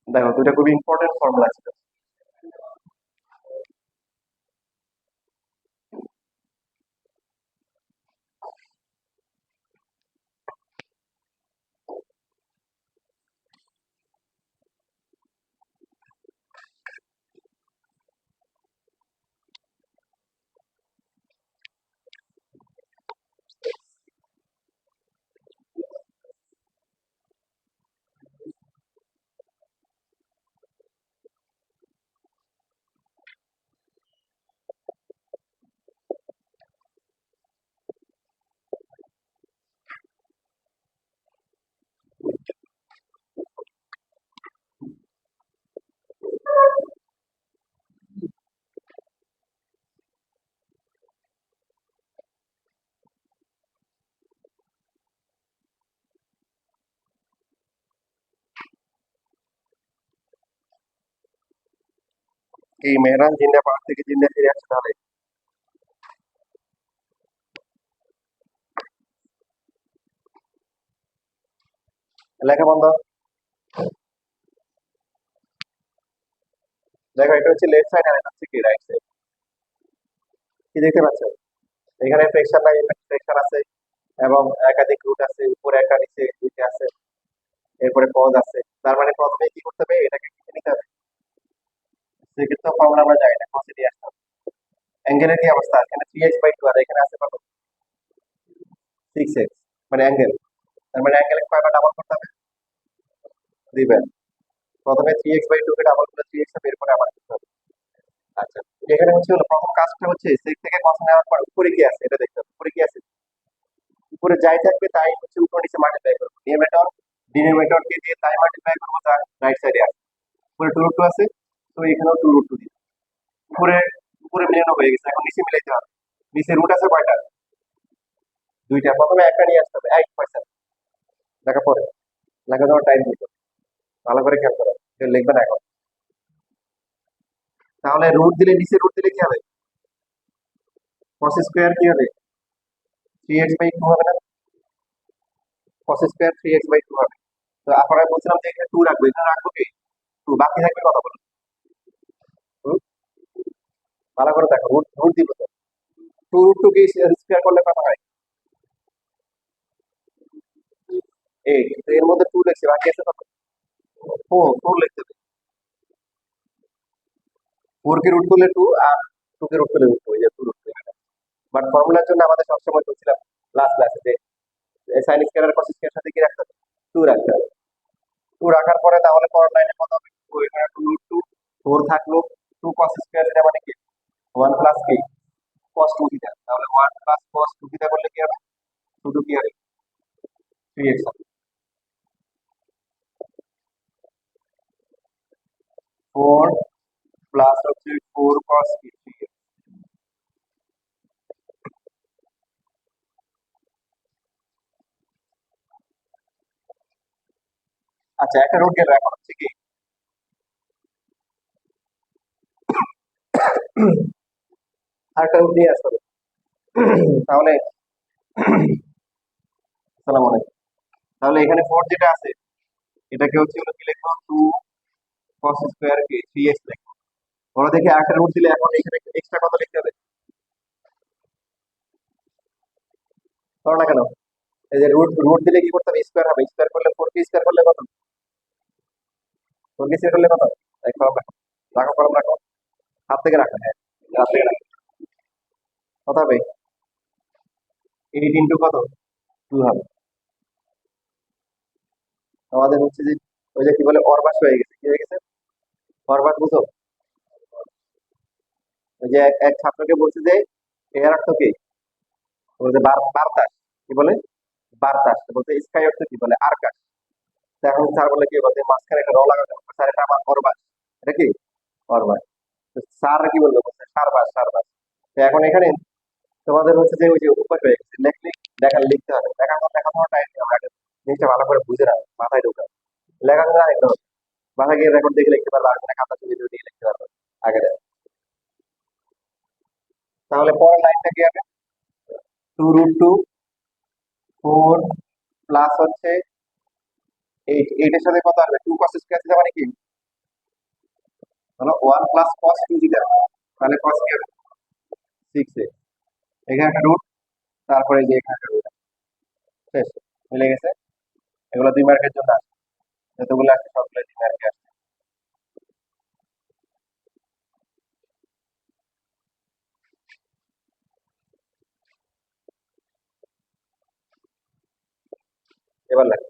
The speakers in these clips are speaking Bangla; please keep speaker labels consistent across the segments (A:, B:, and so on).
A: দেখো দুইটা খুবই ইম্পর্টেন্ট ফর্মুলা ছিল। কি মেহরান জিন্দা পাহাড় থেকে জিন্দা ফিরে আসছে তাহলে? লেখা বন্ধ। দেখো এটা হচ্ছে লেফট সাইড আর এটা হচ্ছে কি রাইট সাইড। কি দেখতে পাচ্ছ? এখানে ফ্লেকশন নাই, ফ্লেকশন আছে এবং একাধিক রুট আছে, উপরে একটা নিচে দুইটা আছে, এরপরে পজ আছে। তার মানে প্রথমে কি করতে হবে, এটাকে লিখে নিতে হবে। সেক্ষেত্রে ফর্মুলা আমরা জানি না, কষে দিয়ে আসতে হবে। অ্যাঙ্গেলের কি অবস্থা? এখানে 3x/2 আর এখানে আছে কত? 6x, মানে অ্যাঙ্গেল। তার মানে অ্যাঙ্গেল কয়বার ডাবল করতে হবে? দুইবার। প্রথমে 3x/2 কে ডাবল করে 3x বের করে আবার করতে হবে। আচ্ছা, এখানে হচ্ছে হলো প্রথম কাজটা হচ্ছে সেক থেকে কস নেওয়ার পর উপরে কি আছে এটা দেখতে হবে। উপরে কি আছে? উপরে যাই থাকবে তাই হচ্ছে উপর নিচে মাল্টিপ্লাই করবো। ডিনোমিনেটর কে দিয়ে তাই মাল্টিপ্লাই করবো তার রাইট সাইডে আছে। উপরে 2√2 আছে, তো এখানেও 2√2 দিই। উপরে উপরে মিলানো হয়ে গেছে, এখন নিচে মিলাইতে হবে। নিচে রুট আছে কয়টা? দুইটা। প্রথমে একটা নিয়ে আসতে হবে, 8%। লেখা পরে, লেখা দেওয়ার টাইম দিতে হবে। ভালো করে খেয়াল করো, লিখবে না এখন। তাহলে রুট দিলে, নিচে রুট দিলে কি হবে? কস স্কোয়ার কি হবে? 3x/2 হবে না? কস স্কোয়ার 3x/2 হবে। তো আপনারা বলছিলাম যে এখানে 2 রাখবো, এখানে রাখবো কি 2, বাকি থাকবে কত বলো? হুম? ভালো করে দেখো, রুট রুট দিব তো। 2√2 কে স্কোয়ার করলে কত হয়? 8। তো এর মধ্যে 2 লিখছি, বাকি আছে কত? 4 লিখতে হবে। 4 কে রুট করলে 2, আর 2 কে রুট করলে 2, এই যে 2√2। বাট ফর্মুলার জন্য আমাদের সবসময় বলছিলাম লাস্ট ক্লাসে যে সাইন স্কয়ার আর কস স্কয়ার সাথে কি রাখতে হবে? 2 রাখতে হবে। 2 রাখার পরে তাহলে পরের লাইনে কত হবে? 2, এখানে 2√2, 4 থাকলো, 2 কস স্কয়ার, এটা মানে কি 1 প্লাস কি cos 2 থিটা। তাহলে 1 প্লাস cos 2 থিটা করলে কি হবে? শুধু কি হবে? 3x হবে। 4 প্লাস হচ্ছে 4 cos কি 3x। আচ্ছা, একটা রুট গেল, এখন হচ্ছে কি আরেকটা রুট নিয়ে আসতে হবে। তাহলে আসসালামু আলাইকুম। তাহলে এখানে 4 যেটা আছে এটাকে হচ্ছে হলো কি লিখবো? 2 cos স্কয়ার কি 3x লিখবো। ওরা দেখে আরেকটা রুট দিলে এখন এখানে এক্সট্রা কত লিখতে হবে? করো না কেন? এই যে রুট রুট দিলে কি করতে হবে? স্কয়ার হবে। স্কয়ার করলে 4 কে স্কয়ার করলে কত? 4 কে স্কয়ার করলে কত? দেখো, রাখো কলম রাখো, হাত থেকে রাখো, হ্যাঁ হাত থেকে রাখো। কত হবে? 8 ইন্টু কত? 2 হবে। আমাদের হচ্ছে যে ওই যে কি বলে অরবাস হয়ে গেছে। কি হয়ে গেছে? অরবাস বুঝো? ওই যে এক এক ছাত্রকে বলছে যে এর অর্থ কি? বলছে বার্তাস। কি বলে? বার্তাস। বলতে স্কাই অর্থ কি? বলে আকাশ। তো এখন স্যার বলে কি, বলতে মাঝখানে একটা র লাগাতে হবে। স্যার এটা আমার অরবাস। এটা কি? অরবাস। তো স্যার কি বললো? বলছে সারবাস, সারবাস। তো এখন এখানে তোমাদের হচ্ছে যে ওই যে উপর হয়ে গেছে, লেখলি লিখতে হবে। লেখানোর টাইম নেই, আমরা আগে জিনিসটা ভালো করে বুঝে না মাথায় ঢোকা। লেখাগুলো আরেকটা হবে, বাসায় গিয়ে রেকর্ড দেখে লিখতে পারবে, আর কোনো খাতা ছবি দিয়ে লিখতে পারবে আগে থেকে। তাহলে পরের লাইনটা কি হবে? 2√2, 4 প্লাস হচ্ছে 8। 8 এর সাথে কত আসবে? 2 cos স্কয়ার থিটা মানে কি? তাহলে 1 + cos 2 যদি দেখো, তাহলে cos কি হবে? 6x। এখানে একটা রুট, তারপরে এই যে এখানে একটা রুট, শেষ, মিলে গেছে। এগুলো 2 মার্কের জন্য আসে, যতগুলো আসছে সবগুলো 2 মার্কে আসে। এবার লাগে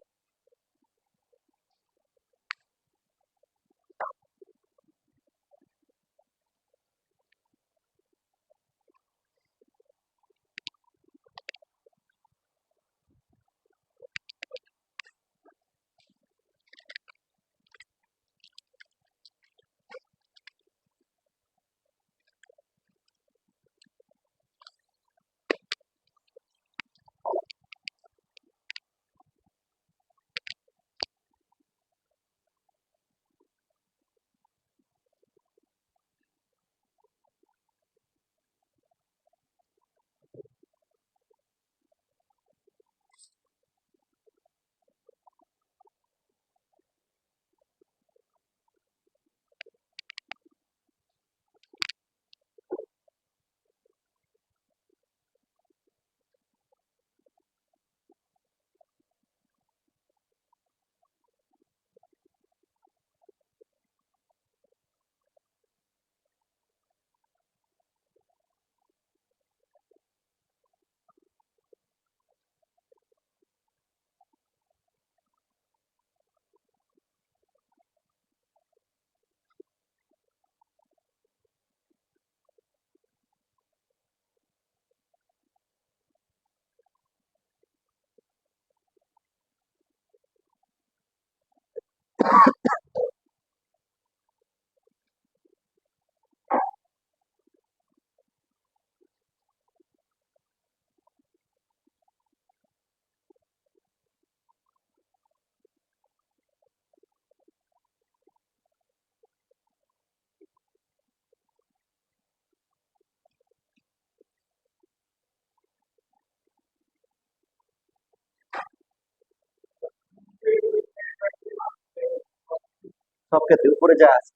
A: সব ক্ষেত্রে উপরে যা আছে।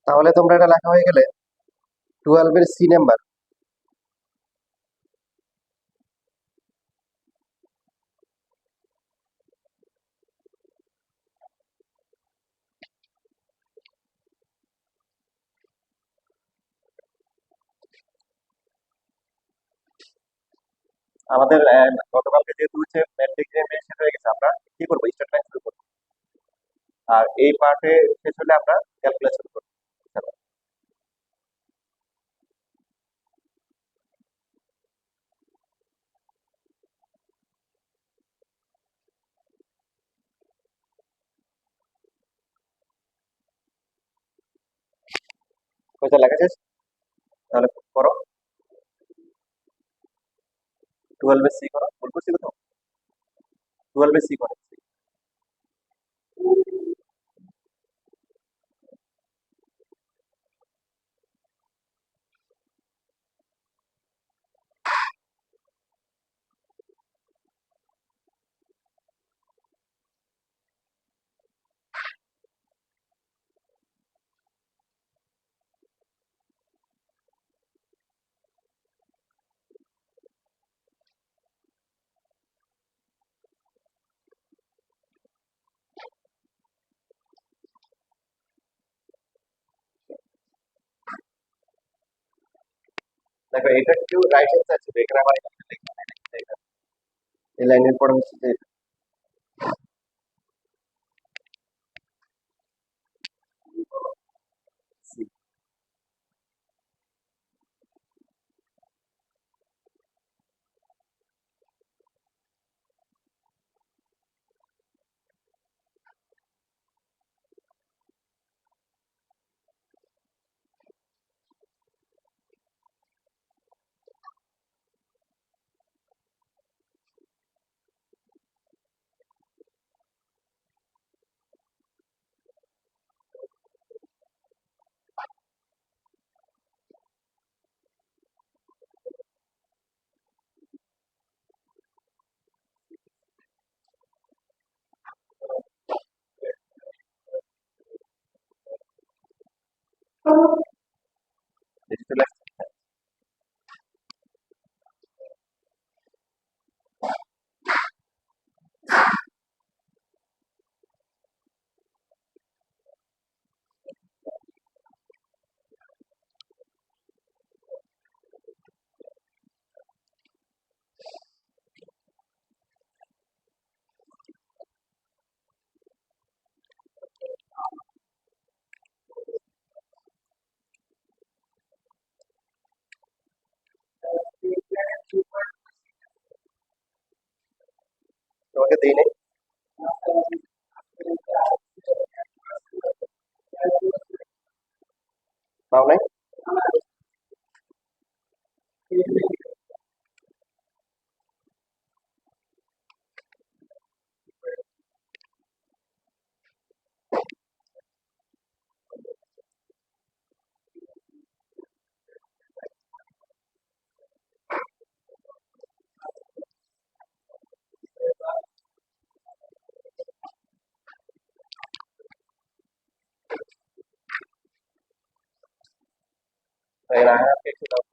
A: তাহলে তোমরা এটা লেখা হয়ে গেলে 12 এর সি নাম্বার। আমাদের গতকালকে যেহেতু হচ্ছে ম্যাট্রিক্সের মেন শেষ হয়ে গেছে, আমরা কি করবো, স্টেটমেন্ট শুরু করবো। আর এই পার্টে শেষ হলে আমরা ক্যালকুলেট শুরু করবো। কোথায় লেখা শেষ? তাহলে করো, 12 সি করো, ভুল করছি কোথাও? 12 সি করো। দেখো এটা একটু রাইট হ্যান্ড সাইড ছিল, এখানে আবার এখানে লেখা হয় না। এই লাইনের পরে হচ্ছে যে সি। কালকে দিই নাই। পাও নাই? তাই না, একটু দাও।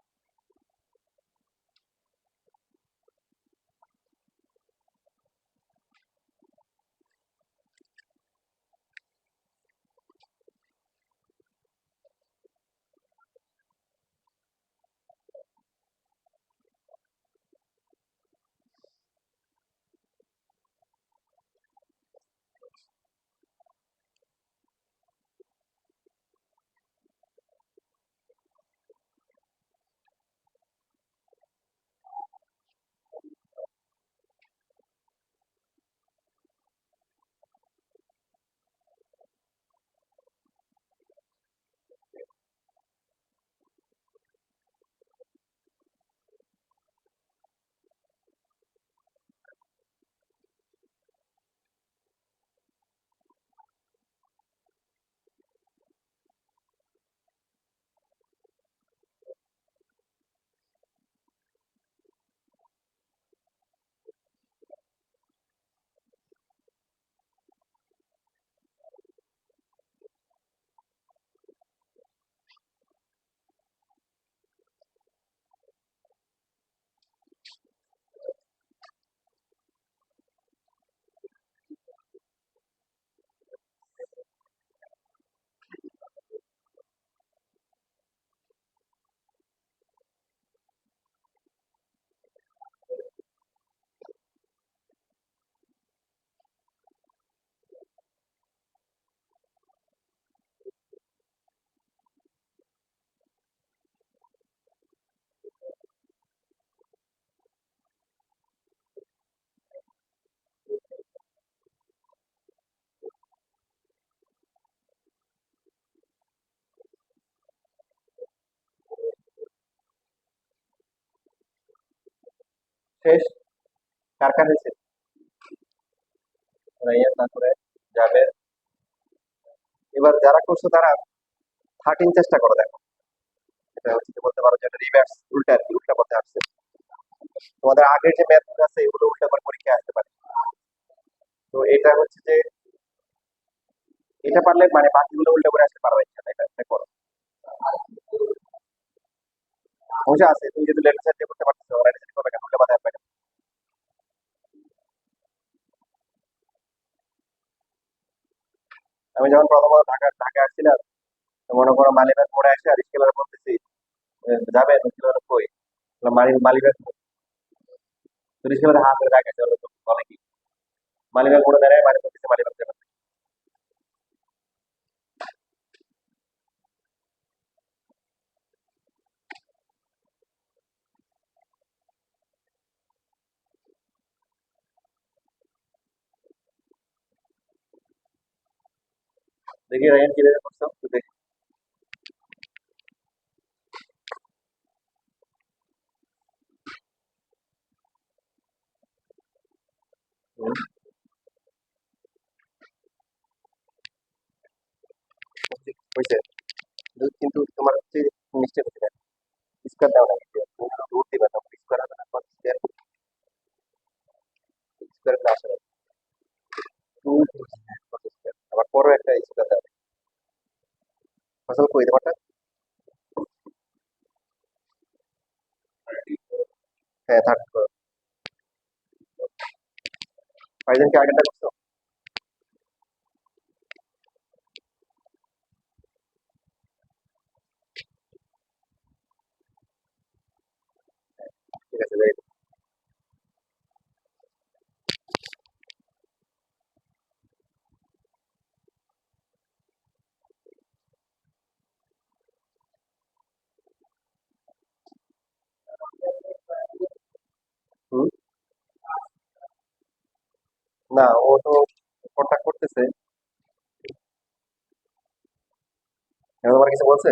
A: শেষ? কার কার হয়েছে? রাইয়ান, তারপরে যাবে। এবার যারা করছো তারা 13 চেষ্টা করো, দেখো। এটা হচ্ছে যে বলতে পারো যে এটা রিভার্স, উল্টা আর কি, উল্টা পথে আসছে। তোমাদের আগের যে ম্যাথ আছে এগুলো উল্টা করে পরীক্ষায় আসতে পারে। তো এটা হচ্ছে যে এটা পারলে মানে বাকিগুলো উল্টা করে আসতে পারবে ইনশাআল্লাহ। এটা করো। সমস্যা আছে, তুমি যদি লেফট সাইড দিয়ে করতে পারতেছো, রাইট সাইড করবে কেন, উল্টা পথে আসবে কেন? আমি যখন প্রথমত ঢাকা আসছিলাম, তো মনে করো মালিবাগ মোড়ে এসে আর স্কেলার বলতেছি যাবে, স্কেলার কই? বললাম, মালিবাগ মোড়। তো স্কেলার হাত ধরে রাখে চলো, তো বলে কি মালিবাগ মোড়ে দাঁড়ায় মানে বলতেছে মালিবাগ যাবে। দেখি রায়ন কি বের করছো, তো দেখি। হুম, হয়েছে। কিন্তু তোমার হচ্ছে মিস্টেক হচ্ছে না, স্কোয়ার দাও না, রুট দিবে না, স্কোয়ার হবে না, স্কোয়ার ক্লাস হবে। টু স্কোয়ার আবার পরও একটা স্কোয়ার দাও। ফসল কই তোমারটা? হ্যাঁ, থার্ড। ফাইজান কি আগেরটা করছো? ঠিক আছে, very good. হুম, তো কন্ট্যাক্ট করতেছে। তোমার কিছু বলছে?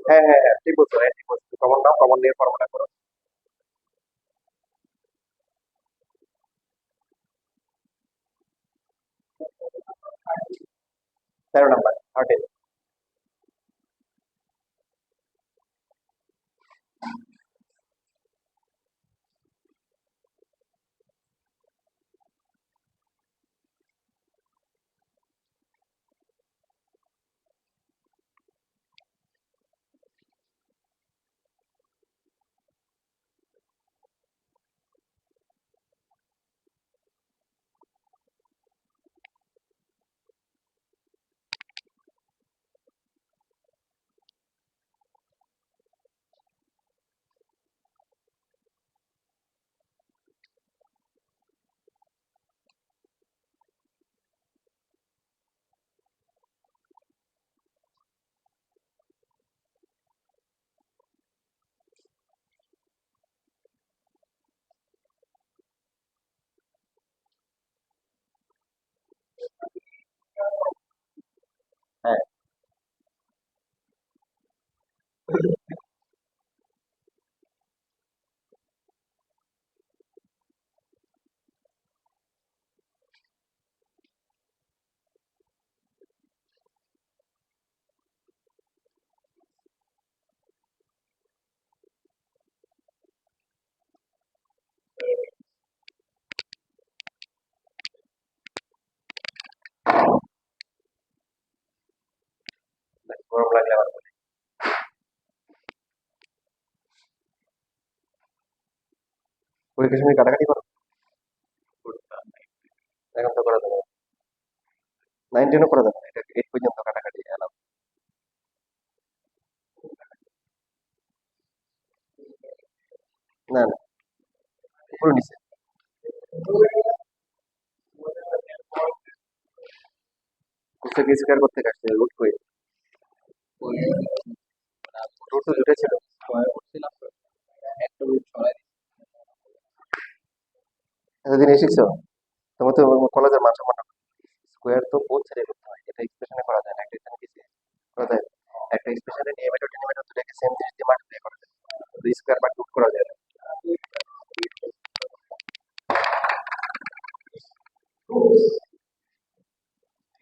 A: হ্যাঁ হ্যাঁ হ্যাঁ, ঠিক বলছো, হ্যাঁ ঠিক বলছো, কমন নাও, কমন নিয়ে ফর্মুলা করো। 13 নাম্বার ওকে। হ্যাঁ গরম লাগলে আবার বলি। পরীক্ষার সময় কাটাকাটি করো? এখন তো করা যাবে না। 9-10ও করা যাবে না, এটা 8 পর্যন্ত কাটাকাটি এলাও। না না, উপরে নিচে। কোথেকে স্কোয়ার করতে আসছে রুট কই? রুট তো দুটো ছিল। এতদিন এসেছো, তোমার তো কলেজের মান সম্মান। স্কোয়ার তো বোথ ছেড়ে করতে হয়, এটা এক্সপ্রেশনে করা যায় না, একটা এখানে কিছু করা যায়। একটা এক্সপ্রেশনে নিয়মিত টেনিমিটার দুটাকে সেম জিনিস দিয়ে মাল্টিপ্লাই করা যায়, তো স্কোয়ার বা রুট করা যায় না।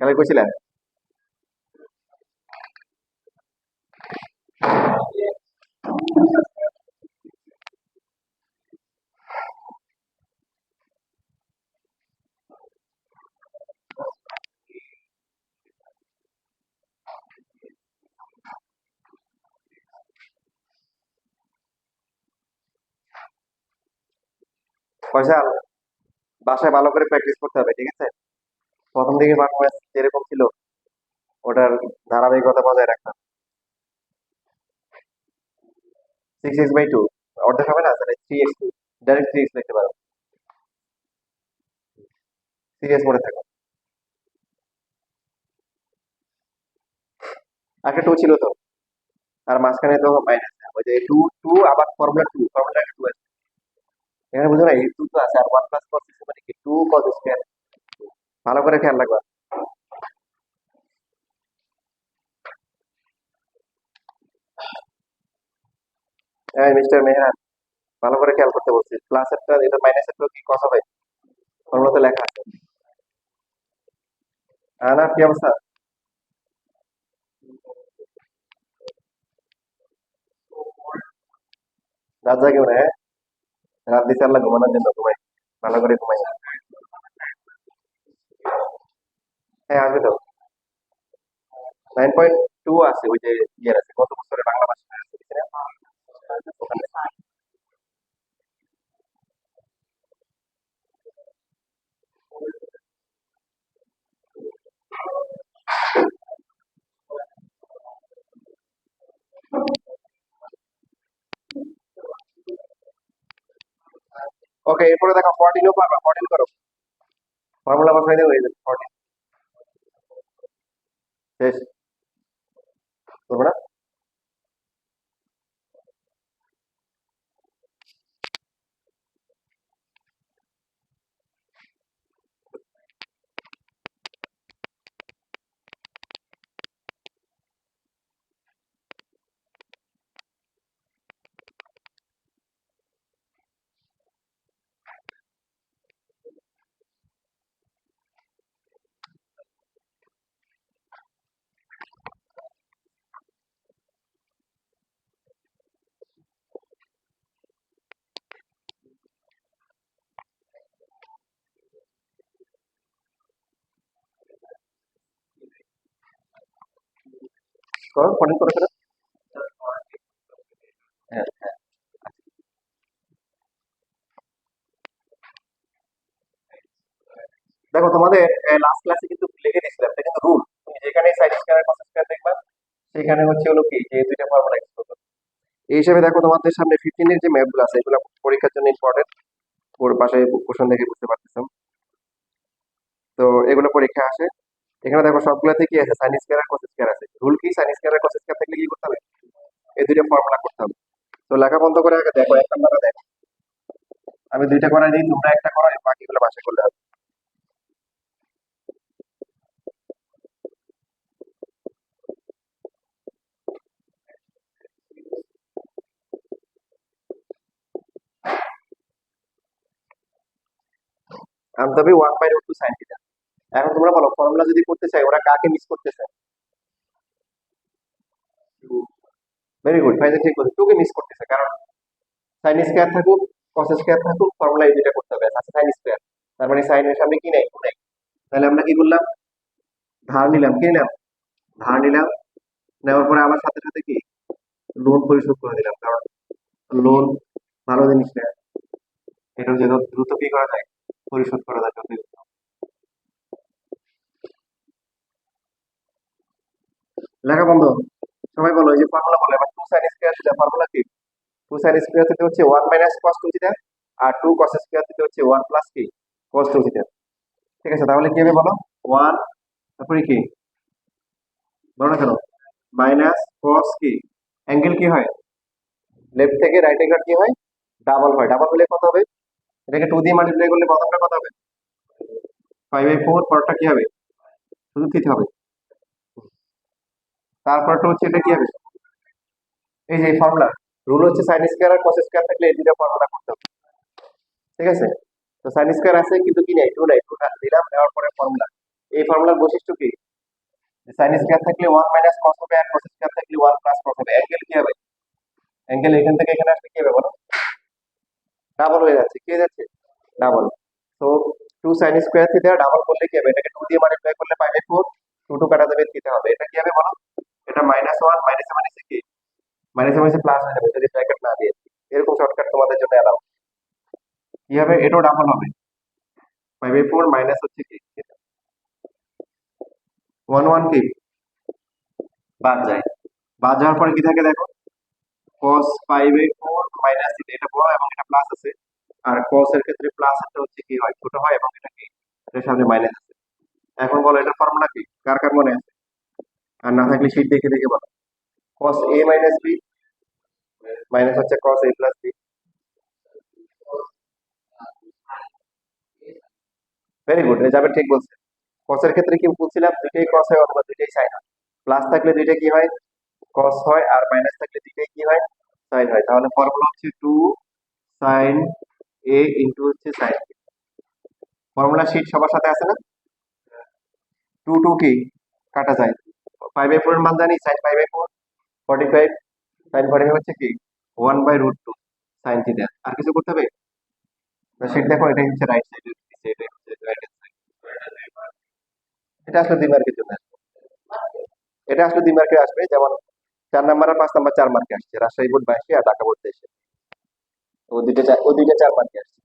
A: খেলা করছিলেন? ফয়সাল, বাসায় ভালো করে প্র্যাকটিস করতে হবে, ঠিক আছে? প্রথম দিকে পারফরমেন্স যেরকম ছিল, ওটার ধারাবাহিকতা বজায় রাখতে হবে। 6x/2 অর্ধেক হবে না, তাহলে 3x2, ডাইরেক্ট 3x লিখতে পারো। সিরিয়াস মনে থাকো। একটা 2 ছিল তো, আর মাঝখানে তো মাইনাস, ওই যে 2 2 আবার ফর্মুলা 2 আছে। এখানে বুঝো না, এই 2 তো আছে, আর 1 প্লাস cos আছে মানে কি 2 cos স্কয়ার। ভালো করে খেয়াল রাখবা। হ্যাঁ মিস্টার মেহরান, ভালো করে খেয়াল করতে বলছি, প্লাসেরটা এটা মাইনাসেরটা কি cos হবে, ফর্মুলাতে লেখা আছে। না কি অবস্থা? রাত জাগিও না, হ্যাঁ? রাত দিতে আল্লাহ ঘুমানোর জন্য, ঘুমাই, ভালো করে ঘুমাই। হ্যাঁ আসবে তো, 9.2 আছে, ওই যে ইয়ের আছে, গত বছরে বাংলা ভাষা আছে, বুঝছি না? ওখানে। ওকে, এরপরে দেখো 14ও পারবা, 14 করো। ফর্মুলা বসাই দেবো, এই যে 14 শেষ। করবো না? করো, 14 করে ফেলো। হ্যাঁ হ্যাঁ। দেখো তোমাদের লাস্ট ক্লাসে কিন্তু লিখে দিয়েছিলাম, এটা কিন্তু রুল। তুমি যেখানে সাইন স্কয়ার কস স্কয়ার দেখবা সেখানে হচ্ছে হলো কি যে এই দুইটা ফর্মুলা ইউজ করবে। এই হিসেবে দেখো তোমাদের সামনে 15 এর যে ম্যাথগুলো আছে এগুলো পরীক্ষার জন্য ইম্পর্টেন্ট। ওর পাশে কোশ্চেন দেখে বুঝতে পারতেছো। তো এগুলো পরীক্ষা আসে। এখানে দেখো সবগুলোতে কি আছে, সাইন স্কয়ার আর কস স্কয়ার আছে। রুল কি, সাইন স্কয়ার আর কস স্কয়ার থাকলে কি করতে হবে, এই দুইটা ফর্মুলা করতে হবে। তো লেখা বন্ধ করে আগে দেখো, এক নাম্বারে দেখো। আমি দুইটা করাই দিই, তোমরা একটা করো, বাকিগুলো বাসা করলে হবে। আনতে হবে 1/√2 সাইন থিটা। এখন তোমরা বলো, ফর্মুলা যদি করতে চাই ওরা কাকে মিস করতেছে? ভেরি গুড, ভাই ঠিক বলছো, টুকে মিস করতেছে। কারণ সাইন স্কয়ার থাকুক কস স্কয়ার থাকুক, ফর্মুলা এই দুইটা করতে হবে। আচ্ছা, সাইন স্কয়ার তার মানে সাইনের সামনে কি নাই, টু নাই। তাহলে আমরা কি করলাম, ধার নিলাম, কি নিলাম, ধার নিলাম। নেওয়ার পরে আমার সাথে সাথে কি লোন পরিশোধ করে দিলাম, কারণ লোন ভালো জিনিস না, এটা যে দ্রুত কি করা যায়, পরিশোধ করা যায় যত দ্রুত। লেখা বন্ধ। সবাই বলো, এই যে ফর্মুলা বলে এবার two sine square theta, formula কি, টু সাইন স্কয়ার থিটা হচ্ছে 1 মাইনাস কস টু থিটা, আর টু কস স্কয়ার থিটা হচ্ছে 1 প্লাস কি কস টু থিটা। ঠিক আছে, তাহলে কি হবে বলো, 1 তারপরে কি বলো না কেন, মাইনাস কস কি, অ্যাঙ্গেল কি হয়, লেফট থেকে রাইট অ্যাঙ্গেল কি হয়, ডাবল হয়। ডাবল হলে কত হবে, এটাকে 2 দিয়ে মাল্টিপ্লাই করলে প্রথমটা কত হবে, 5/4, পরটা কি হবে, শুধু থিটা হবে। তারপরটা হচ্ছে এটা কি হবে, এই যে ফর্মুলা, রুল হচ্ছে সাইন স্কয়ার আর কস স্কয়ার থাকলে এই দুটো ফর্মুলা করতে হবে। ঠিক আছে, তো সাইন স্কয়ার আছে কিন্তু কি নাই, টু নাই, টুটা দিলাম, নেওয়ার পরে ফর্মুলা। এই ফর্মুলার বৈশিষ্ট্য কি, সাইন স্কয়ার থাকলে 1 মাইনাস কস হবে, আর কস স্কয়ার থাকলে 1 প্লাস কস হবে। অ্যাঙ্গেল কি হবে, অ্যাঙ্গেল এখান থেকে এখানে আসলে কি হবে বলো, ডাবল হয়ে যাচ্ছে, কি হয়ে যাচ্ছে, ডাবল। তো two sine square theta double করলে কি হবে, এটাকে 2 দিয়ে মাল্টিপ্লাই করলে 5/4, টু টু কাটা যাবে, থিটা হবে। এটা কি হবে বলো, এটা -1 মাইনাস মাইনাসে কি, মাইনাসে মাইনাসে প্লাস হয়ে যাবে যদি ব্র্যাকেট না দিয়ে। এরকম শর্টকাট তোমাদের জন্য এলাও। কি হবে, এটাও ডাবল হবে, 5/4 মাইনাস হচ্ছে কি 1 কি বাদ যায়। বাদ যাওয়ার পরে কি থাকে দেখো, cos 5/4 মাইনাস থিটা, এটা বড় এবং এটা প্লাস আছে। আর cos এর ক্ষেত্রে প্লাস একটা হচ্ছে কি হয়, ছোট হয়, এবং এটা কি এটার সামনে মাইনাস আছে। এখন বলো এটা ফর্মুলা কি, কার কার মনে আছে, আর না থাকলে শীট দেখে দেখে বলো। cos a minus b minus হচ্ছে cos a plus b। Very good, এই যাবে ঠিক বলছে। cos এর ক্ষেত্রে কি বলছিলাম, দুইটাই cos হয় অথবা দুইটাই sin হয়। প্লাস থাকলে দুইটা কি হয়, cos হয়, আর মাইনাস থাকলে দুইটাই কি হয়, sin হয়। তাহলে ফর্মুলা হচ্ছে 2 sin a ইনটু হচ্ছে sin b। ফর্মুলা শীট সবার সাথে আছে না, 2 2 কি কাটা যায়, 5/4 এর মান জানি, sin 5/4 45, sin 45 হচ্ছে কি 1/√2 sin থিটা। আর কিছু করতে হবে না, শীট দেখো এটা হচ্ছে রাইট সাইডে, এটা হচ্ছে রাইট সাইড। এটা আসলে 2 মার্কের জন্য আসবে। এটা আসলে 2 মার্কে আসবে, যেমন 4 নাম্বার আর 5 নাম্বার 4 মার্কে আসছে, রাজশাহী বোর্ড 82 আর ঢাকা বোর্ড 23। ও দুইটা 4 মার্কে আসছে।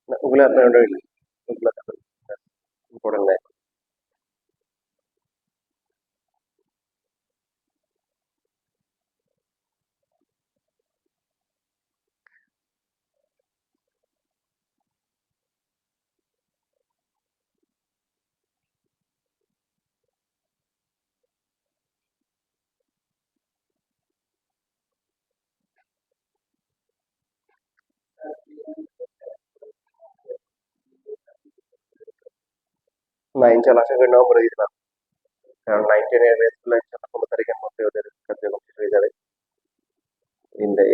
A: না, ওগুলো আপনার ওগুলো ইম্পর্টেন্ট নাই। 9 চাল আশা করি নভেম্বরে দিতে পারবো, কারণ 9-10 এর ম্যাচগুলো ইনশাল্লাহ 15 তারিখের মধ্যে ওদের কার্যক্রম শেষ হয়ে যাবে।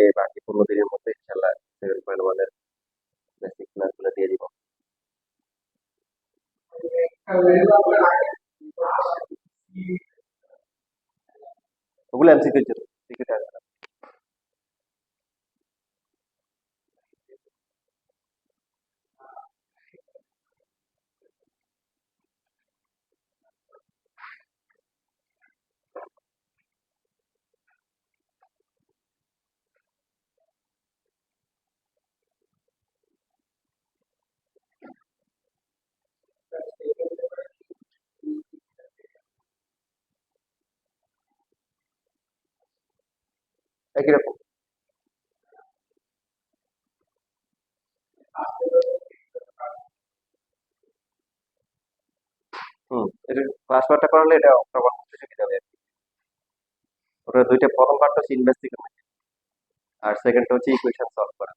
A: এই বাকি 15 দিনের মধ্যে ইনশাল্লাহ 7.1 এর বেসিক ক্লাসগুলো দিয়ে দিব। ওগুলো এমসিকিউ জন্য, টিকিট আসবে না। একই রকম। এটা ফার্স্ট পার্টটা করালে এটা অক্টোবর মাসে সুবিধা হবে। ওটা দুইটা, প্রথম পার্টটা হচ্ছে ইনভেস্টিগেশন আর সেকেন্ডটা হচ্ছে ইকুয়েশন সলভ করা,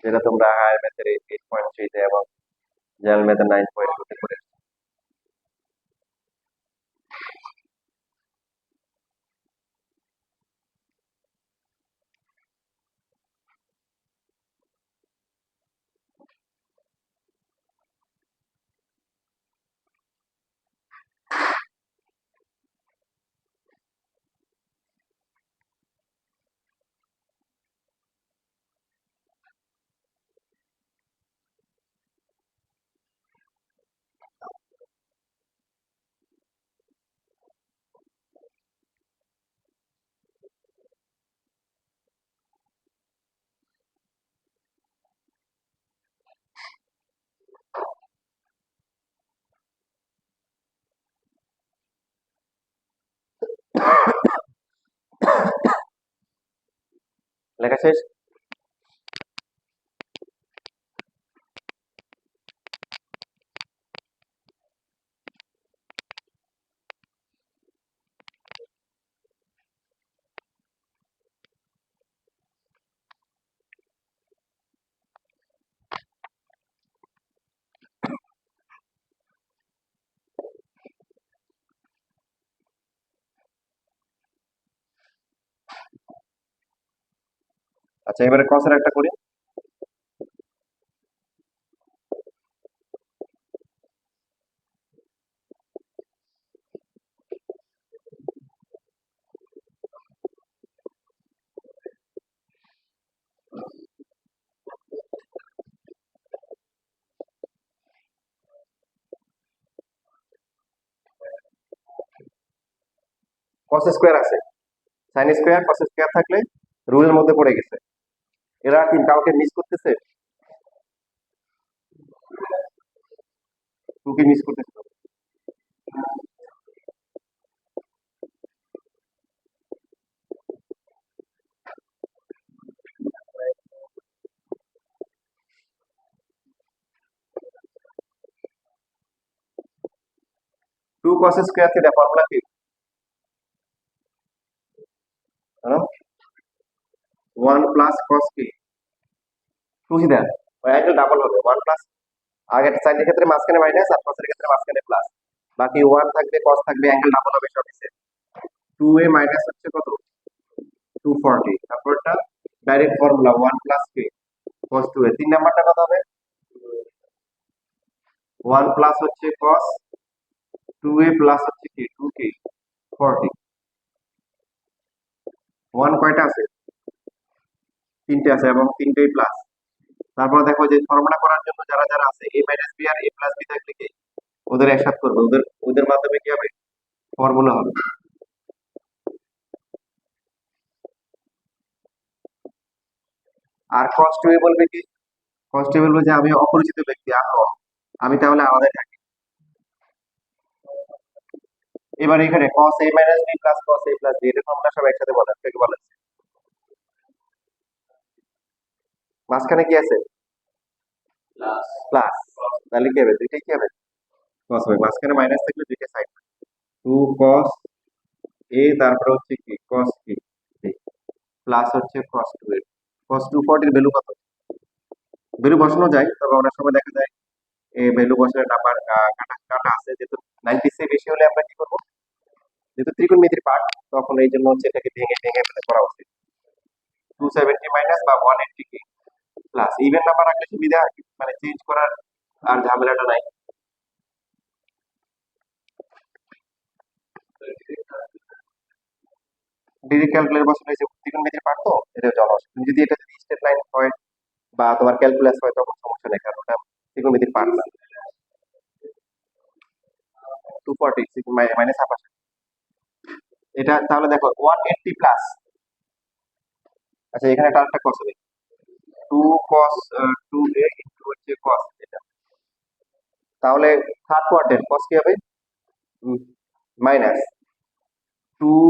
A: যেটা তোমরা হায়ার ম্যাথের 8.3 এবং জেনারেল ম্যাথের 9.2 করে। লেখা শেষ। আচ্ছা, এবারে কসের একটা করি। কস স্কোয়ার আছে, সাইন স্কোয়ার কস স্কোয়ার থাকলে রুলের মধ্যে পড়ে গেছে। এরা কি কাউকে মিস করতেছে? টু কি মিস করতেছে? Two cos square theta formula কি? ওয়ান প্লাস কস কি টু থিটা, অ্যাঙ্গেল ডাবল হবে। ওয়ান প্লাস, আগে সাইনের ক্ষেত্রে মাঝখানে মাইনাস আর কসের ক্ষেত্রে মাঝখানে প্লাস, বাকি ওয়ান থাকবে কস থাকবে, অ্যাঙ্গেল ডাবল হবে সব হিসেবে। 2a মাইনাস হচ্ছে কত? 240। তারপরটা ডাইরেক্ট ফর্মুলা, ওয়ান প্লাস কে কস 2a। 3 নাম্বারটা কত হবে? ওয়ান প্লাস হচ্ছে কস 2a প্লাস হচ্ছে কি 2k 40। ওয়ান কয়টা আছে? তিনটে আছে এবং তিনটেই প্লাস। তারপর দেখো যে ফর্মুলা করার জন্য যারা যারা আছে, a মাইনাস বি আর a প্লাস বি থাকলে কি ওদের একসাথে করবে, ওদের ওদের মাধ্যমে কি হবে, ফর্মুলা হবে। আর কনস্টেবল বলবে কি, কনস্টেবল বলবে যে আমি অপরিচিত ব্যক্তি, আমি তাহলে আলাদা থাকি। এবার এখানে cos a minus b plus cos a plus b এর ফর্মুলা সব একসাথে বলা, আপনাকে বলা আছে। মাঝখানে কি আছে, প্লাস, তাহলে কি হবে, দুইটাই কি হবে, cos হবে। মাঝখানে মাইনাস থাকলে দুইটা সাইড, 2 cos a, তারপরে হচ্ছে কি cos b, প্লাস হচ্ছে cos 2a। cos 240 এর ভ্যালু কত, ভ্যালু বসানো যায়, তবে অনেক সময় দেখা যায় এই ভ্যালু বসালে নাম্বার কাটা কাটা আছে, যেহেতু 90 সে বেশি হলে আমরা কি করবো, যেহেতু ত্রিকোণমিতির পার্ট, তখন এই জন্য হচ্ছে এটাকে ভেঙে ভেঙে মানে করা উচিত। 270 মাইনাস বা 180 কি প্লাস, ইভেন নাম্বার রাখলে সুবিধা, মানে চেঞ্জ করার আর ঝামেলাটা নাই। ডিরেক্ট ক্যালকুলেটর বসানো হয়েছে, ত্রিকোণমিতির পার্ট তো এটা জল আসে। তুমি যদি এটা যদি স্ট্রেট লাইন হয় বা তোমার ক্যালকুলাস হয় তখন সমস্যা নেই, কারণ ওটা ত্রিকোণমিতির পার্ট না। 240 মাইনাস হাফ আসে এটা, তাহলে দেখো 180 প্লাস, আচ্ছা এখানে একটা কস হবে, 2 cos 2a ইনটু হচ্ছে cos এটা, তাহলে থার্ড কোয়াড্রেন্ট cos কি হবে, মাইনাস 2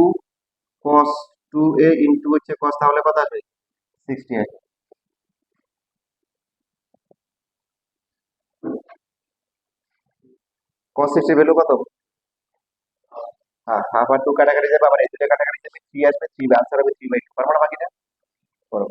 A: cos 2a ইনটু হচ্ছে cos, তাহলে কত আসবে, 68। cos 60 ভ্যালু কত, হ্যাঁ হাফ আর 2 কাটাকাটি যাবে, আবার এই দুটো কাটাকাটি যাবে, 3 আসবে, 3 আনসার হবে 3/2, পারবো না বাকিটা করো।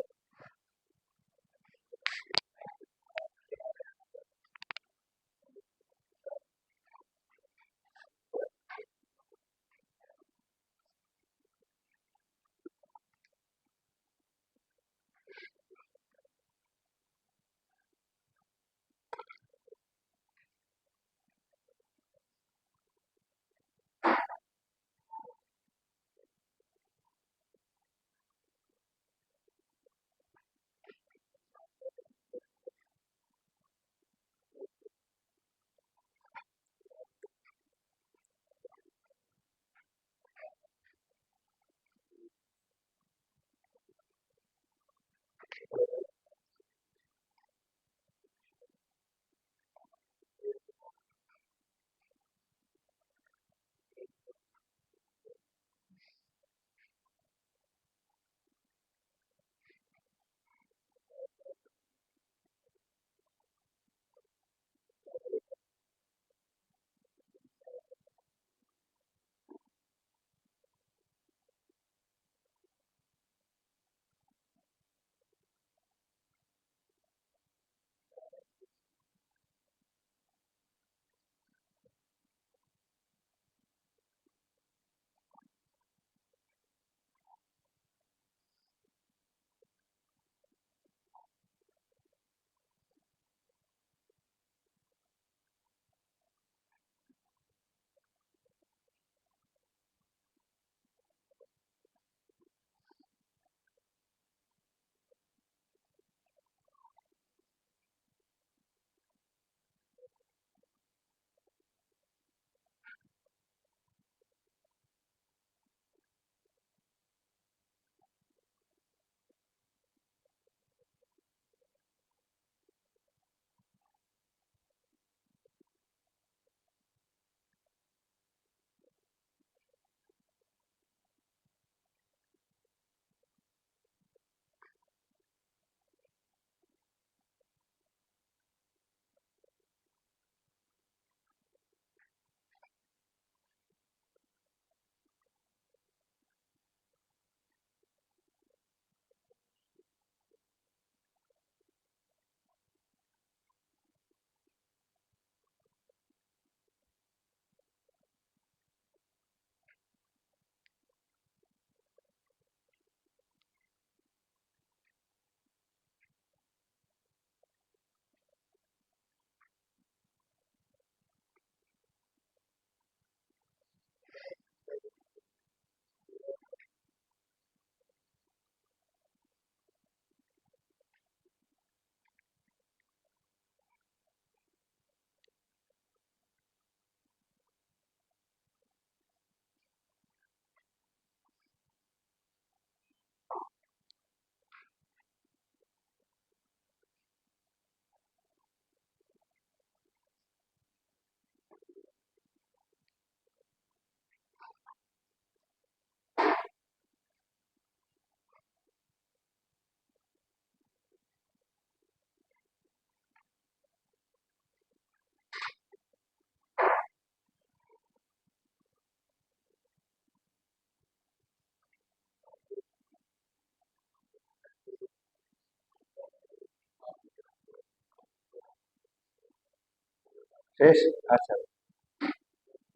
A: শেষ। আচ্ছা,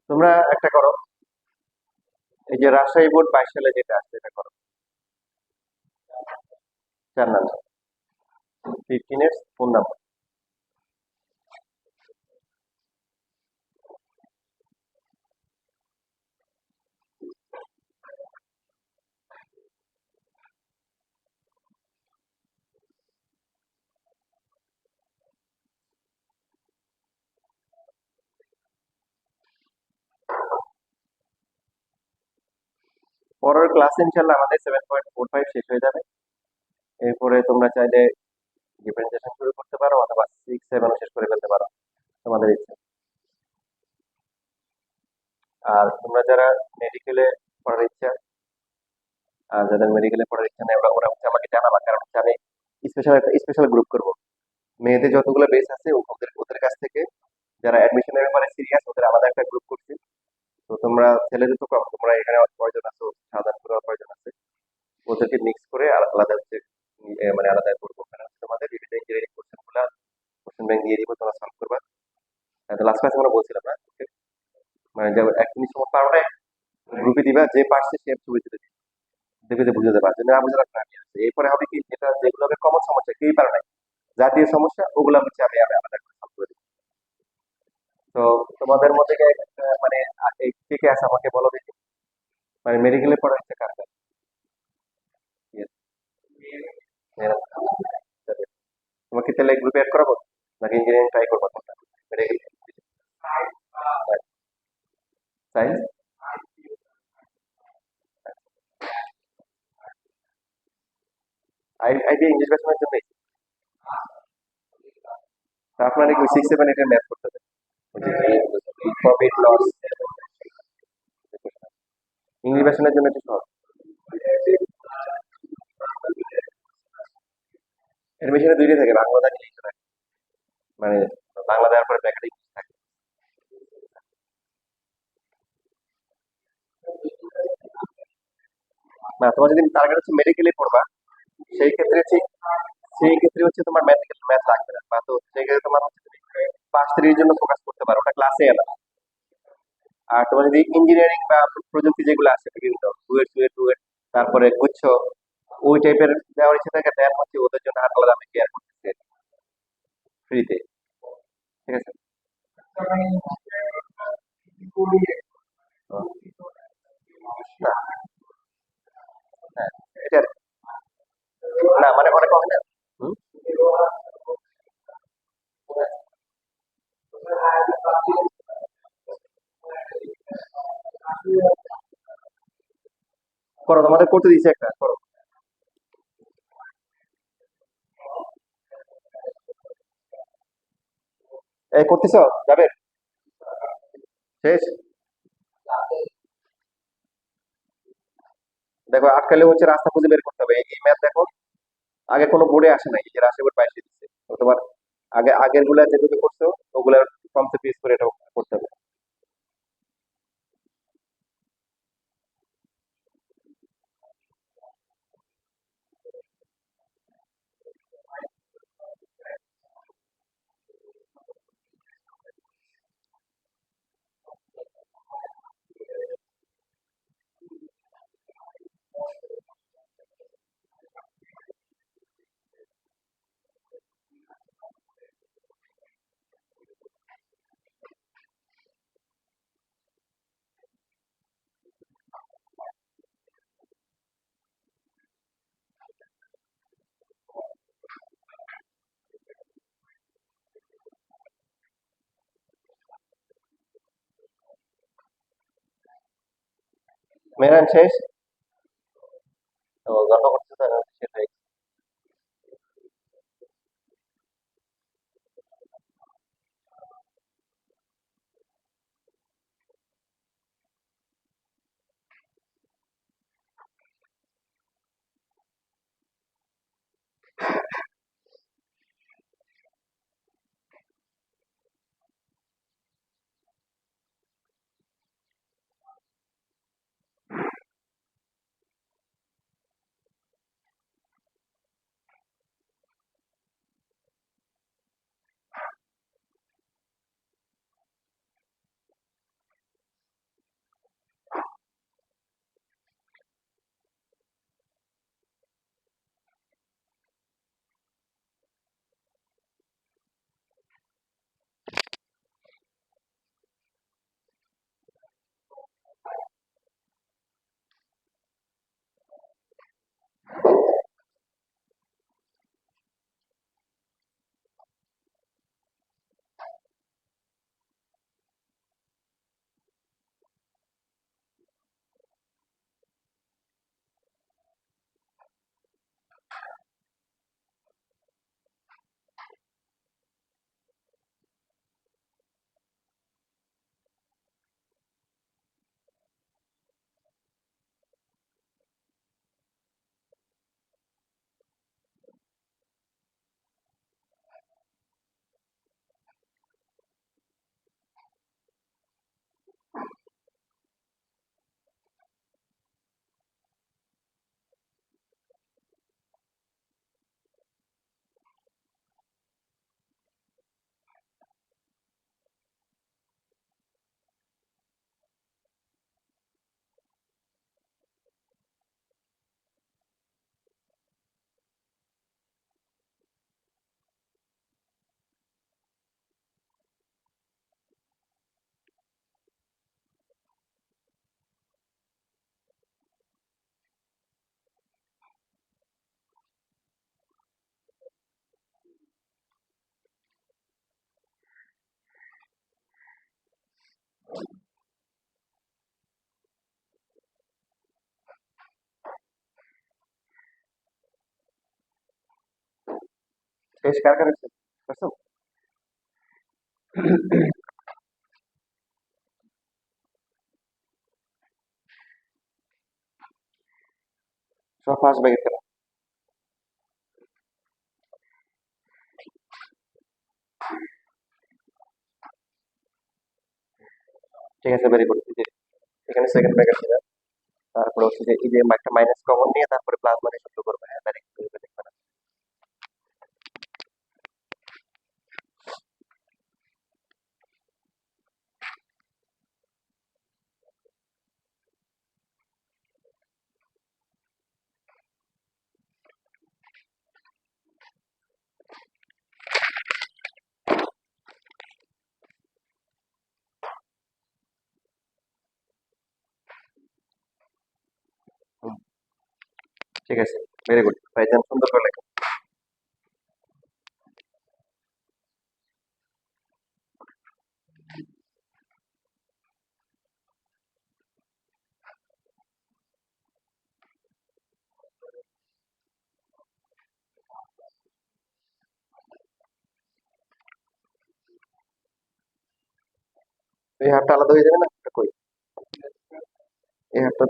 A: তোমরা একটা করো, এই যে রাজশাহী বোর্ড 22 সালে যেটা আসছে এটা করো। 4 নাম্বার, 15 এর ফোন নাম্বার। পরের ক্লাস ইনশাল্লাহ আমাদের 7.45 শেষ হয়ে যাবে। এরপরে তোমরা চাইলে ডিফারেন্সিয়েশন শুরু করতে পারো অথবা 6-7 শেষ করে ফেলতে পারো, তোমাদের ইচ্ছা। আর তোমরা যারা মেডিকেলে পড়ার ইচ্ছা, আর যাদের মেডিকেলে পড়ার ইচ্ছা নেই ওরা হচ্ছে আমাকে জানাবা, কারণ হচ্ছে আমি স্পেশাল গ্রুপ করবো। মেয়েদের যতগুলো বেস আছে ওদের ওদের কাছ থেকে যারা অ্যাডমিশনের ব্যাপারে সিরিয়াস ওদের আলাদা একটা গ্রুপ করছি। তো তোমরা ছেলেদের তো কম, তোমরা এখানে কয়জন আছো, সাধারণ কয়জন আছে, ওদেরকে মিক্স করে আলাদা হচ্ছে মানে আলাদা করবো। কারণ হচ্ছে তোমাদের বিভিন্ন ইঞ্জিনিয়ারিং কোশ্চেন গুলা কোশ্চেন ব্যাংক দিয়ে দিব, তোমরা সলভ করবা। তো লাস্ট ক্লাসে আমরা বলছিলাম না, okay? মানে যে এক জিনিস তোমার পারো না গ্রুপে দিবা, যে পারছে সে ছবি তুলে দিবে, দেখবে যে বুঝতে পারছে না বুঝতে পারছে। এরপরে হবে কি, যেটা যেগুলো হবে কমন সমস্যা কেউই পারে না, জাতীয় সমস্যা ওগুলো হচ্ছে আমি আমি আলাদা করে সলভ করে দিই। তো তোমাদের মধ্যে মানে এই কে কে আছে আমাকে বলো দেখি, মানে মেডিকেলে পড়ার ইচ্ছা কার কার? Yes, মেয়েরা। যাবে। তোমাকে তাহলে গ্রুপে অ্যাড করাবো নাকি ইঞ্জিনিয়ারিং ট্রাই করবো কোনটা? Medical, science. আইডিয়া ইংলিশ ভার্সনের জন্য। তা আপনার কি 6-7-8 এর ম্যাথ করতে হবে, ওই যে প্রফিট লস। ইংলিশ ভার্সনের জন্য একটু সহজ। অ্যাডমিশনে দুইটাই থাকে, বাংলা থাকে ইংলিশ থাকে, মানে বাংলা দেওয়ার পরে ব্র্যাকেটে ইংলিশ থাকে। না, তোমার যদি টার্গেট হচ্ছে মেডিকেলে পড়বা, সেই ক্ষেত্রে ঠিক সেই ক্ষেত্রে হচ্ছে তোমার মেডিকেল ম্যাথ লাগবে না, বা তো সেই ক্ষেত্রে তোমার হচ্ছে তুমি পাস থ্রির জন্য ফোকাস করতে পারো, ওটা ক্লাসে এলো। আর তোমার যদি ইঞ্জিনিয়ারিং বা প্রযুক্তি যেগুলো আছে বিভিন্ন ডুয়েট সুয়েট ডুয়েট, তারপরে গুচ্ছ, ওই টাইপের দেওয়ার ইচ্ছে থাকে, দেন হচ্ছে ওদের জন্য আর আলাদা আমি কেয়ার করতেছি ফ্রিতে। ঠিক আছে। না, হ্যাঁ, এটা না মানে অনেক হবে না। হুম? করো, তোমাদের করতে দিচ্ছে একটা করো। এই করতেছ, যাবে, শেষ। দেখো আটকালে হচ্ছে রাস্তা খুঁজে বের করতে হবে। এই ম্যাথ দেখো আগে কোনো বোর্ডে আসে নাই, এই যে রাশি বোর্ড 22 দিচ্ছে, তো তোমার আগের গুলা যেগুলো করছো ওগুলার কনসেপ্ট ইউজ করে এটা করতে হবে। মেরান শেষ। তো গল্প করতে তো সেটাই। শেষ কার কার হচ্ছে বুঝছো? সব ফার্স্ট ব্যাগের কেন? ঠিক আছে, ভেরি গুড। এখানে সেকেন্ড ব্যাগের ছিল, তারপরে হচ্ছে যে এই যে একটা মাইনাস কমন নিয়ে তারপরে প্লাস মানে শুরু করবে, হ্যাঁ ডাইরেক্ট লিখবে না। হুম, ঠিক আছে, ভেরি গুড ভাইজান, সুন্দর করে লেখো। এই হাফটা আলাদা হয়ে যাবে না, এটা কই? এই হাফটা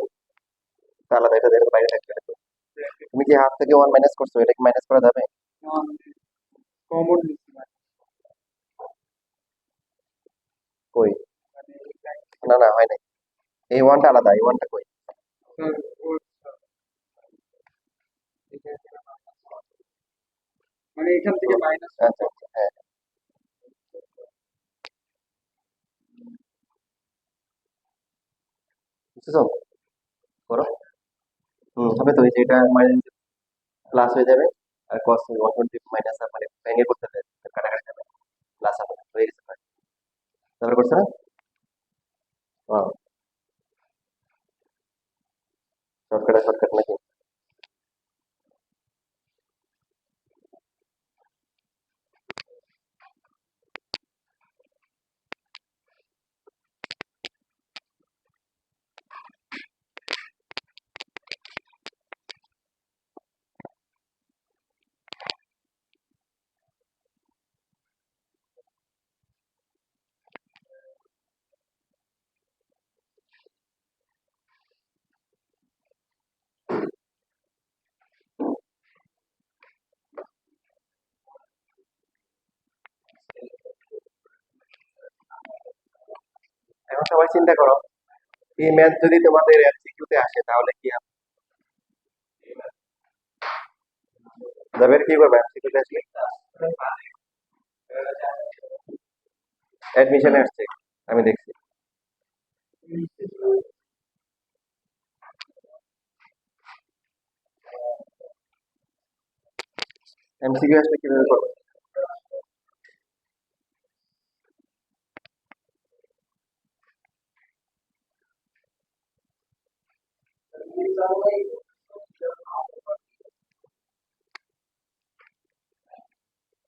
A: তো আলাদা, এটা দেখো বাইরে থাকবে, এটা কই? তুমি যে হাফ থেকে ওয়ান মাইনাস করছো, এটা কি মাইনাস করা যাবে?
B: কমন
A: কই? না না, হয় নাই। এই ওয়ানটা আলাদা, এই ওয়ানটা কই?
B: মানে এখান থেকে মাইনাস
A: আচ্ছা আচ্ছা, হ্যাঁ, বুঝছো? করো। হবে তো, এই যে এটা মাইনাস প্লাস হয়ে যাবে, আর কস 120 মাইনাস মানে ভেঙে করতে হবে, কাটাকাটি যাবে, প্লাস হবে, হয়ে গেছে ভাই। তারপরে করছো না? শর্টকাট শর্টকাট নাকি? এখন সবাই চিন্তা করো, এই ম্যাথ যদি তোমাদের এমসিকিউ তে আসে তাহলে কি হবে? যাবের কি করবে এমসিকিউ তে আসলে? অ্যাডমিশনে আসছে, আমি দেখছি। এমসিকিউ আসলে কিভাবে করবে?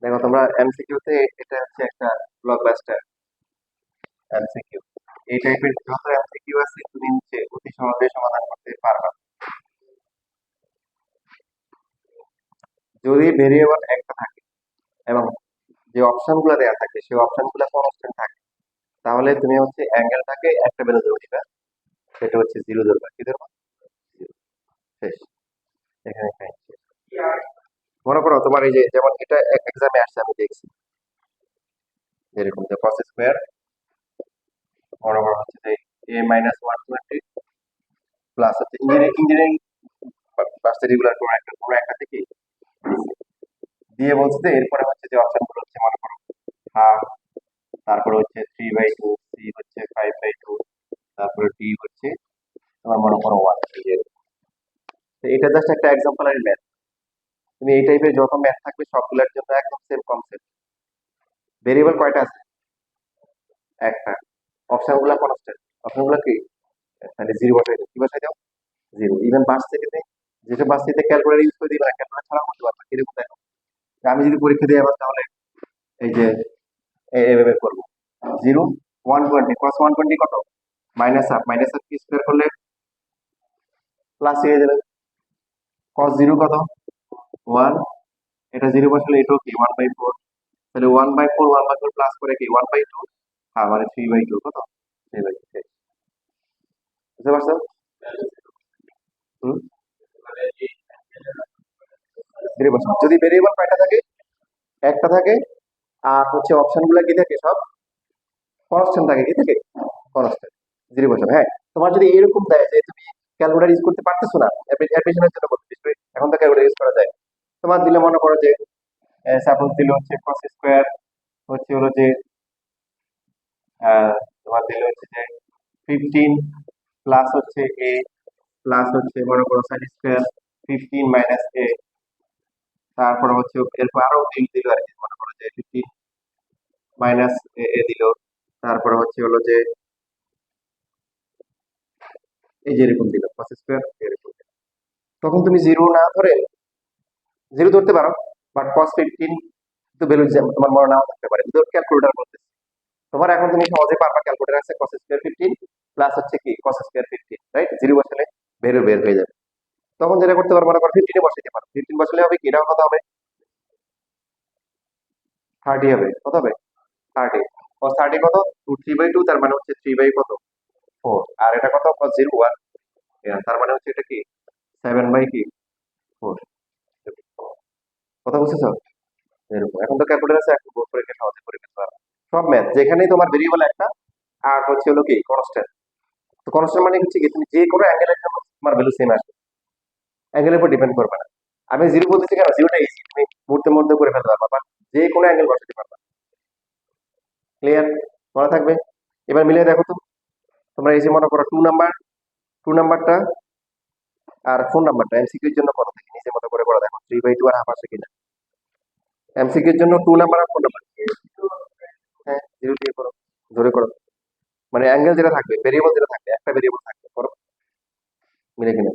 A: দেখো তোমরা এমসিকিউ তে এটা হচ্ছে একটা ব্লকবাস্টার এমসিকিউ। এই টাইপের যত এমসিকিউ আছে তুমি হচ্ছে অতি সহজে সমাধান করতে পারবা যদি ভেরিয়েবল একটা থাকে এবং যে অপশন গুলো দেওয়া থাকে সেই অপশন গুলো কনস্ট্যান্ট থাকে, তাহলে তুমি হচ্ছে অ্যাঙ্গেলটাকে একটা ভ্যালু ধরে দিবা, সেটা হচ্ছে জিরো ধরবা। কি ধরবা? Zero। শেষ, এখানে ফাইন শেষ। মনে করো তোমার এই যে যেমন এটা এক্সামে আসছে, আমি দেখছি যেরকম যে কস স্কোয়ার মনে করো হচ্ছে যে এ মাইনাস 120 প্লাস হচ্ছে ইঞ্জিনিয়ারিং ফার্স্ট রেগুলার কোনো একটা থেকে দিয়ে বলছে যে এরপরে হচ্ছে যে অপশন গুলো হচ্ছে মনে করো হাফ, তারপরে হচ্ছে 3/2, সি হচ্ছে 5/2, তারপরে ডি হচ্ছে তোমার মনে করো 1। তো এটা জাস্ট একটা এক্সাম্পলারি ম্যাথ। তুমি এই টাইপের যত ম্যাথ থাকবে সবগুলোর জন্য একদম সেম কনসেপ্ট। ভেরিয়েবল কয়টা আছে? একটা। অপশন গুলা কনস্ট্যান্ট, অপশন গুলা কি? তাহলে জিরো বসাই দাও, কি বসাই দাও? জিরো। ইভেন ভার্সিটিতে, যেটা ভার্সিটিতে ক্যালকুলেটর ইউজ করে দিবে না, ক্যালকুলেটর ছাড়া করতে পারবে, কিরকম দেখো? যে আমি যদি পরীক্ষা দিই আবার তাহলে এই যে এভাবে করবো, 0 120 ক্রস 120 কত? মাইনাস হাফ কি স্কোয়ার করলে প্লাস হয়ে যাবে। কস জিরো কত? 1, এটা 0 বসালে এটাও কি 1/4, তাহলে 1/4 প্লাস করে কি 1/2, হ্যাঁ মানে 3/2 কত 3/2, বুঝতে পারছো? হুম, 0 বসানো যদি ভেরিয়েবল কয়টা থাকে, একটা থাকে, আর হচ্ছে অপশন গুলা কি থাকে সব কনস্ট্যান্ট থাকে, কি থাকে কনস্ট্যান্ট, 0 বসানো। হ্যাঁ, তোমার যদি এরকম দেয় যে তুমি ক্যালকুলেটর ইউজ করতে পারতেছো না, অ্যাপ্লিকেশনের জন্য বলতে বিশেষ করে, এখন তো ক্যালকুলেটর ইউজ করা যায়, তোমার দিলে মনে করো যে সাপোজ দিল হচ্ছে cos স্কয়ার হচ্ছে হলো যে তোমার দিল হচ্ছে যে 15 প্লাস হচ্ছে a প্লাস হচ্ছে মনে করো sin স্কয়ার 15 মাইনাস a, তারপর হচ্ছে এরপর আরো দিল দিল আর কি, মনে করো যে 15 মাইনাস a দিল, তারপর হচ্ছে হলো যে এই যে এরকম দিল cos স্কয়ার এরকম দিল। তখন তুমি জিরো না ধরে জিরো ধরতে পারো, বাট cos 15 তো ভ্যালু তোমার মনে নাও থাকতে পারে, যদি ক্যালকুলেটর বলতেছে তোমার, এখন তুমি সহজে পারবা, ক্যালকুলেটর আছে cos স্কয়ার 15 প্লাস হচ্ছে কি cos স্কয়ার 15, রাইট, জিরো বসালে বের হয়ে যাবে। তখন যেটা করতে পারো, মনে করো 15 এ বসাইতে পারো, 15 বসালে হবে কি, এটা কত হবে 30 হবে, কত হবে 30, cos 30 কত 3/2, তার মানে হচ্ছে 3 বাই কত 4, আর এটা কত cos 0 1, তার মানে হচ্ছে এটা কি 7 বাই কি 4, কথা বুঝতেছো? এরকম এখন তো ক্যালকুলেটর আছে, একটু গোল করে সহজে করে ফেলতে পারো সব ম্যাথ, যেখানেই তোমার ভেরিয়েবল একটা আর হচ্ছে হলো কি কনস্ট্যান্ট। তো কনস্ট্যান্ট মানে হচ্ছে কি তুমি যে কোনো অ্যাঙ্গেলের জন্য তোমার ভ্যালু সেম আসবে, অ্যাঙ্গেলের উপর ডিপেন্ড করবে না। আমি জিরো বলতেছি কেন, জিরোটা ইজি, তুমি মুহূর্তে মধ্যে করে ফেলতে পারবা, বাট যে কোনো অ্যাঙ্গেল বসাতে পারবা। ক্লিয়ার, মনে থাকবে। এবার মিলিয়ে দেখো তো, তোমরা এই যে মনে করো টু নাম্বারটা আর 4 নাম্বারটা এমসিকিউ এর জন্য কত থেকে নিজের মতো করে দেখো 3/2 আর হাফ আসে কিনা। এমসিকিউ এর জন্য 2 নাম্বার আর 4 নাম্বার, হ্যাঁ জিরো দিয়ে করো, ধরে করো, মানে অ্যাঙ্গেল যেটা থাকবে, ভেরিয়েবল যেটা থাকবে, একটা ভেরিয়েবল থাকবে, করো মিলে কিনা।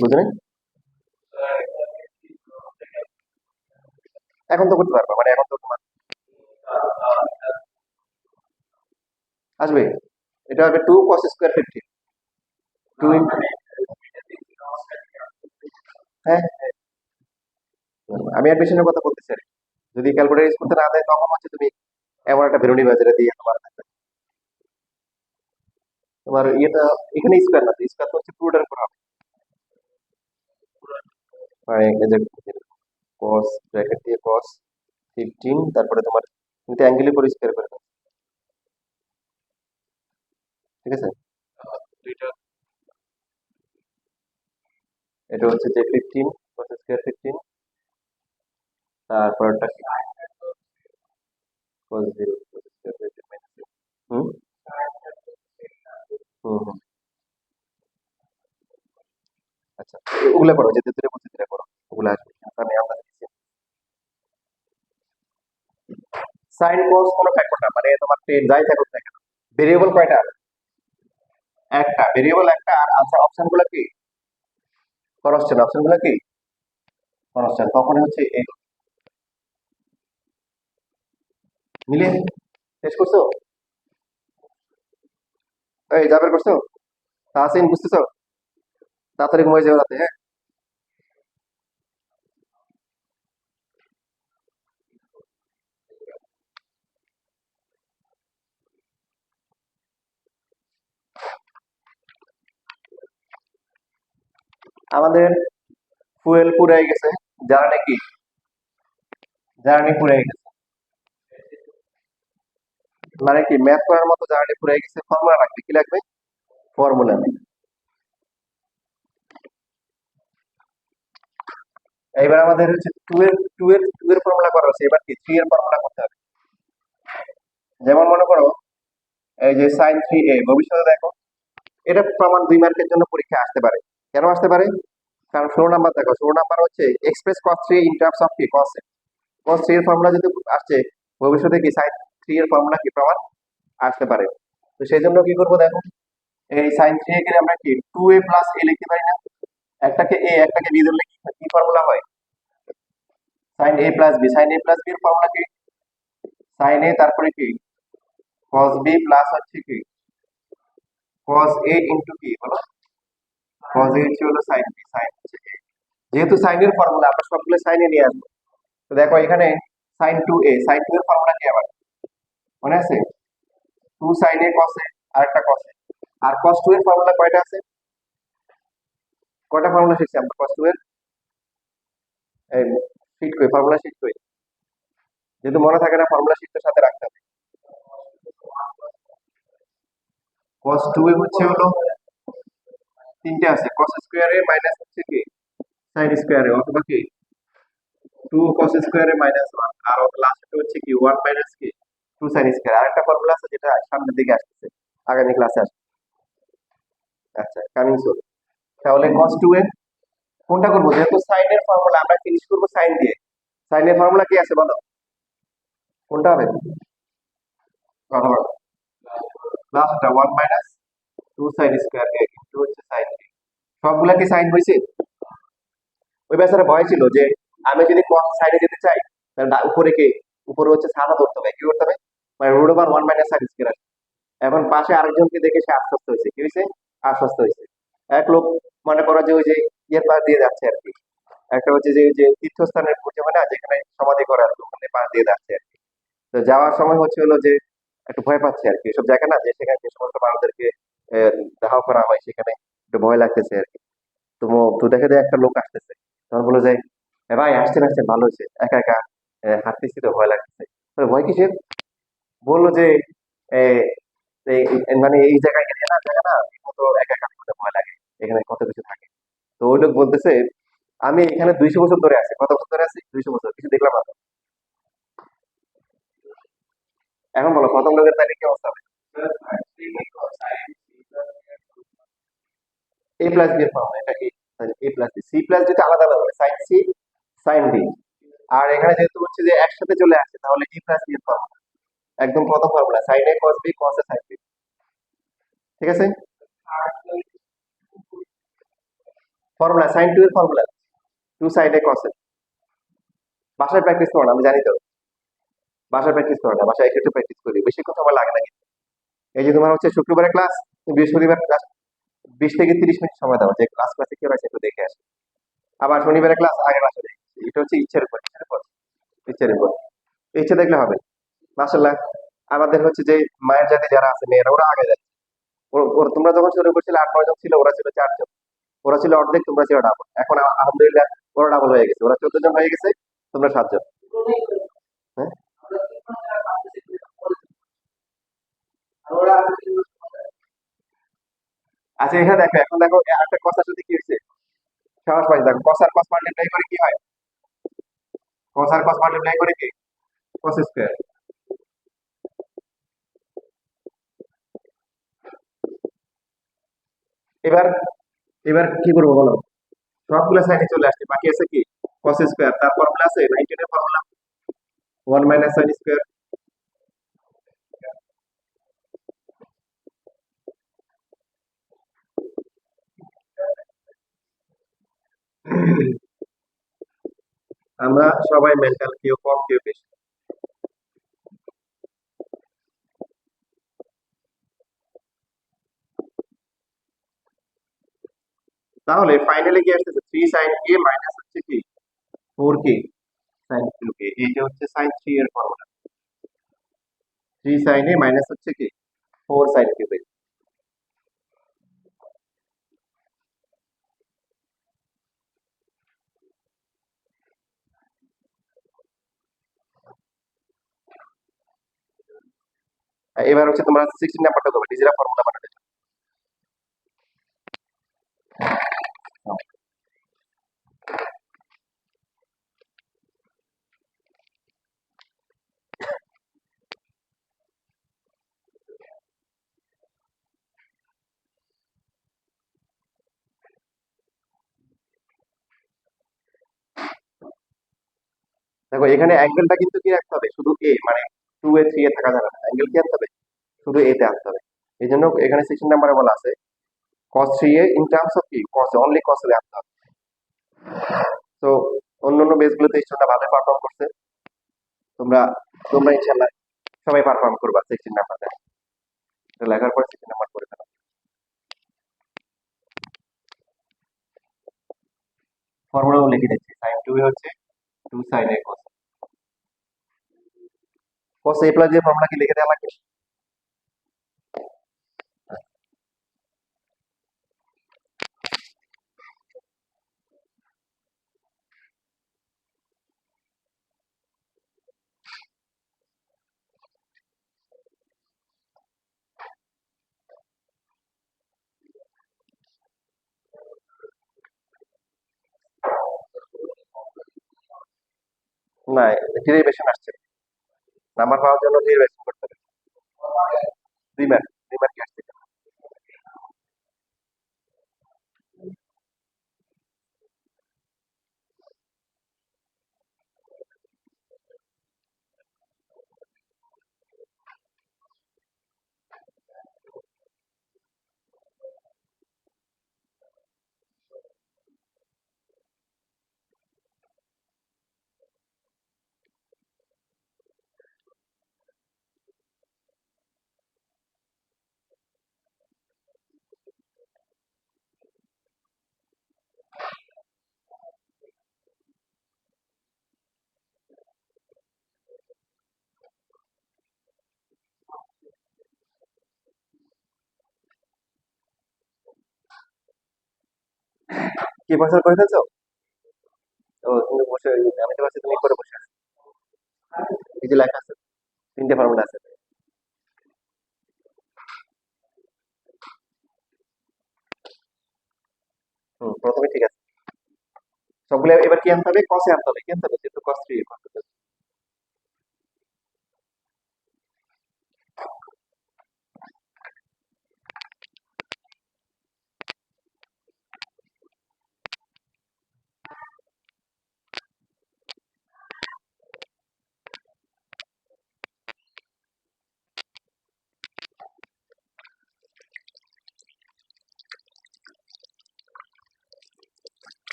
A: বুঝে নাই? এখন তো করতে পারবা, মানে এখন তো তোমার আসবে, এটা হবে 2 cos স্কয়ার 15, 2 ইন্টু, হ্যাঁ হ্যাঁ, আমি অ্যাডমিশনের কথা বলতেছি আর কি। যদি ক্যালকুলেটর ইউজ করতে না দেয়, তখন হচ্ছে তুমি এমন একটা ভেরুনি বাজারে দিয়ে তোমার থাকবে। তোমার ইয়েটা এখানে স্কয়ার না, স্কয়ার তো হচ্ছে পুরোটার উপর হবে, মানে এই যে cos ব্র্যাকেট দিয়ে cos 15, তারপরে তোমার তুমি তো অ্যাঙ্গেলের উপর স্কয়ার করে দাও, ঠিক আছে, দুইটা, এটা হচ্ছে যে 15 cos স্কয়ার 15, তারপরটা কি cos 0 cos স্কয়ার 15 মাইনাস, হুম হুম হুম, আচ্ছা ওগুলা করো, যেতে ধীরে বলতে ধীরে করো, ওগুলা আসবে, আমি আমরা সাইন cos কোনো ফ্যাক্টর না, মানে তোমার টেন যাই থাকুক না কেন, ভেরিয়েবল কয়টা, একটা ভেরিয়েবল একটা, আর আনসার অপশন গুলো কি কনস্ট্যান্ট, অপশন গুলো কি কনস্ট্যান্ট, তখন হচ্ছে এই মিলে শেষ করছো, এই যাবের করছো, তাহসিন বুঝতেছো, তাড়াতাড়ি ঘুমাই যাও রাতে, হ্যাঁ। আমাদের ফুয়েল পুরাই গেছে, জ্বালানি কি জ্বালানি পুরাই গেছে, মানে কি ম্যাথ করার মতো জ্বালানি পুরাই গেছে, ফর্মুলা লাগবে, কি লাগবে ফর্মুলা। এবার আমাদের হচ্ছে টু এর ফর্মুলা করা হচ্ছে, এবার কি থ্রি এর ফর্মুলা করতে হবে। যেমন মনে করো এই যে সাইন 3a, ভবিষ্যতে দেখো এটা প্রমাণ 2 মার্কের জন্য পরীক্ষা আসতে পারে, কেন আসতে পারে, কারণ 16 নাম্বার দেখো, 16 নাম্বার হচ্ছে express cos 3 in terms of কি cos 3 এর ফর্মুলা যদি আসছে, ভবিষ্যতে কি সাইন 3 এর ফর্মুলা কি প্রমাণ আসতে পারে। তো সেই জন্য কি করবো দেখো, এই সাইন 3 এ আমরা কি 2a প্লাস a লিখতে পারি না, একটাকে a একটাকে b ধরলে কি ফর্মুলা হয়, sine a plus b, sine a plus b এর ফর্মুলা কি সাইন a, তারপরে কি cos b প্লাস হচ্ছে কি cos a ইনটু কি বলো, cos a হচ্ছে হলো সাইন b, সাইন হচ্ছে a, যেহেতু সাইনের ফর্মুলা আমরা সবগুলো সাইনে নিয়ে আসবো। তো দেখো এখানে সাইন টু এর ফর্মুলা কি আবার মনে আছে? 2 sin a cos a আর একটা cos a। আর cos 2 এর ফর্মুলা কয়টা আছে? কয়টা ফর্মুলা শিখছি আমরা cos 2 এর? এই শিট কই ফর্মুলা শিট কই? যেহেতু মনে থাকে না ফর্মুলা শিটটার সাথে রাখতে হবে। cos 2 এ হচ্ছে হলো তিনটে আছে, cos স্কয়ার এ মাইনাস হচ্ছে কি sin স্কয়ার এ, অথবা কি 2 cos স্কয়ার এ মাইনাস 1, আর লাস্টে হচ্ছে কি 1 মাইনাস কি 2 sin স্কয়ার। আরেকটা ফর্মুলা আছে যেটা সামনের দিকে আসছে, আগামী ক্লাসে আসবে। আচ্ছা, কামিং সুন। তাহলে cos 2 এর কোনটা করবো? যেহেতু sin এর ফর্মুলা আমরা ফিনিশ করবো sin দিয়ে। sin এর ফর্মুলা কি আছে বলো? কোনটা হবে? কথা বলো। লাস্টটা 1 মাইনাস 2 sin স্কয়ার এ ইনটু হচ্ছে sin a। সবগুলা কি sin হইছে? ওই বেচারা ভয় ছিল যে আমি যদি cos সাইডে যেতে চাই তাহলে উপরে কে উপরে হচ্ছে সাদা ধরতে হবে, কি করতে হবে মানে root over 1 minus sine square. এখন পাশে আরেকজনকে দেখে সে আশ্বস্ত হয়েছে, কি হয়েছে? আশ্বস্ত হয়েছে। এক লোক মনে করো যে ওই যে ইয়ের পাশ দিয়ে যাচ্ছে আর কি, একটা হচ্ছে যে ওই যে তীর্থস্থানের পুজো হয় না যেখানে সমাধি করা আর কি, ওখানে পাশ দিয়ে যাচ্ছে আর কি। তো যাওয়ার সময় হচ্ছে হলো যে একটু ভয় পাচ্ছে আর কি, এসব জায়গা না যে সেখানে যে সমস্ত মানুষদেরকে দাহ করা হয় সেখানে একটু ভয় লাগতেছে আর কি। তো দেখে যে একটা লোক আসতেছে, তখন বললো যে ভাই আসছেন আসছেন ভালো হয়েছে, একা একা হাঁটতেছি তো ভয় লাগতেছে। বলে, ভয় কিসের? বললো যে এ, মানে এই জায়গায় গেলে না জায়গা না মতো একা একা হাঁটতে ভয় লাগে, এখানে কত কিছু থাকে। তো ওই লোক বলতেছে আমি এখানে 200 বছর ধরে আছি। কত বছর ধরে আছি? 200 বছর, কিছু দেখলাম না তো। এখন বলো প্রথম লোকের তাহলে কি অবস্থা হবে? এ প্লাস বি এর ফর্মুলা এটা কি? A plus B, C plus D তো আলাদা আলাদা হবে, সাইন সি সাইন ডি। আর এখানে যেহেতু হচ্ছে যে একসাথে চলে আসছে তাহলে এ প্লাস বি এর ফর্মুলা একদম প্রথম formula sine A cos B cos A sine B. ঠিক আছে? ফর্মুলা সাইন টু এর formula 2 sin a cos a। বাসায় প্র্যাকটিস করো না আমি জানি তো, বাসায় প্র্যাকটিস করো না, বাসায় একটু প্র্যাকটিস করি, বেশি কথা আমার লাগে না কিন্তু। এই যে তোমার হচ্ছে শুক্রবারের ক্লাস, বৃহস্পতিবার ক্লাস 20 থেকে 30 মিনিট সময় দাও যে ক্লাসে কি হয়েছে একটু দেখে আসি। আবার শনিবারের ক্লাস আগের বাসায় দেখি। এটা হচ্ছে ইচ্ছের উপর, ইচ্ছের উপর ইচ্ছে দেখলে হবে। মাসাল্লাহ আমাদের হচ্ছে যে মায়ের জাতি যারা আছে মেয়েরা ওরা আগে যায়। তোমরা যখন শুরু করছিলে 8-9 জন ছিল, ওরা ছিল 4 জন। ওরা ছিল অর্ধেক, তোমরা ছিল ডাবল। এখন আলহামদুলিল্লাহ ওরা ডাবল হয়ে গেছে, ওরা 14 জন হয়ে গেছে, তোমরা 7 জন। হ্যাঁ, আচ্ছা এখানে দেখো, এখন দেখো একটা কথার সাথে কি হয়েছে, সহজ পাই দেখো কস আর কস মাল্টিপ্লাই করে কি হয়? কস আর কস মাল্টিপ্লাই করে কি কস স্কয়ার। এবার এবার কি করবো বলো? সবগুলো সাইনে চলে আসছে, বাকি আছে কি কস স্কয়ার, তার ফর্মুলা আছে 19 এর ফর্মুলা 1 মাইনাস সাইন স্কয়ার। আমরা সবাই মেন্টাল, কেউ কম কেউ বেশি। তাহলে ফাইনালি কি আসতেছে 3 সাইন এ মাইনাস হচ্ছে কি 4 কে সাইন কিউব এ, এইটা হচ্ছে সাইন 3 এর ফর্মুলা। 3 সাইন এ মাইনাস হচ্ছে কি 4 সাইন কিউব এ। এবার হচ্ছে তোমরা 16 নাম্বারটা করবে নিজেরা ফর্মুলা বানাবে। দেখো এখানে অ্যাঙ্গেলটা কিন্তু কি রাখতে হবে, শুধু এ মানে 2 এ 3 এ থাকা যাবে না, অ্যাঙ্গেল কি আনতে হবে শুধু এ তে আনতে হবে। এই জন্য এখানে 16 নাম্বারে বলা আছে cos 3 A in terms of কি cos অনলি cos এ আনতে হবে। তো অন্যান্য বেসগুলোতে স্টুডেন্টরা ভালো পারফর্ম করছে, তোমরা তোমরা ইনশাআল্লাহ সবাই পারফর্ম করবা 16 নাম্বারে। তো লেখার পরে 16 নাম্বার করে ফেলো। ফর্মুলাও লিখে দিচ্ছি। sin 2a হচ্ছে 2 sin a cos a plus যে ফর্মুলা কি লিখে দেওয়া লাগবে? না, ডেরিভেশন আসছে। নাম্বার পাওয়ার জন্য ডেরিভেশন করতে হবে। রিমান রিমান কি আসছে? কি পছন্দ করে ফেলছো? ও তুমি বসে, আমি তো ভাবছি তুমি করে বসে আছো। এই যে লেখা আছে, 3টে ফর্মুলা আছে। প্রথমে ঠিক আছে। সবগুলো এবার কি আনতে হবে? কসে আনতে হবে। কি আনতে হবে? যেহেতু cos 3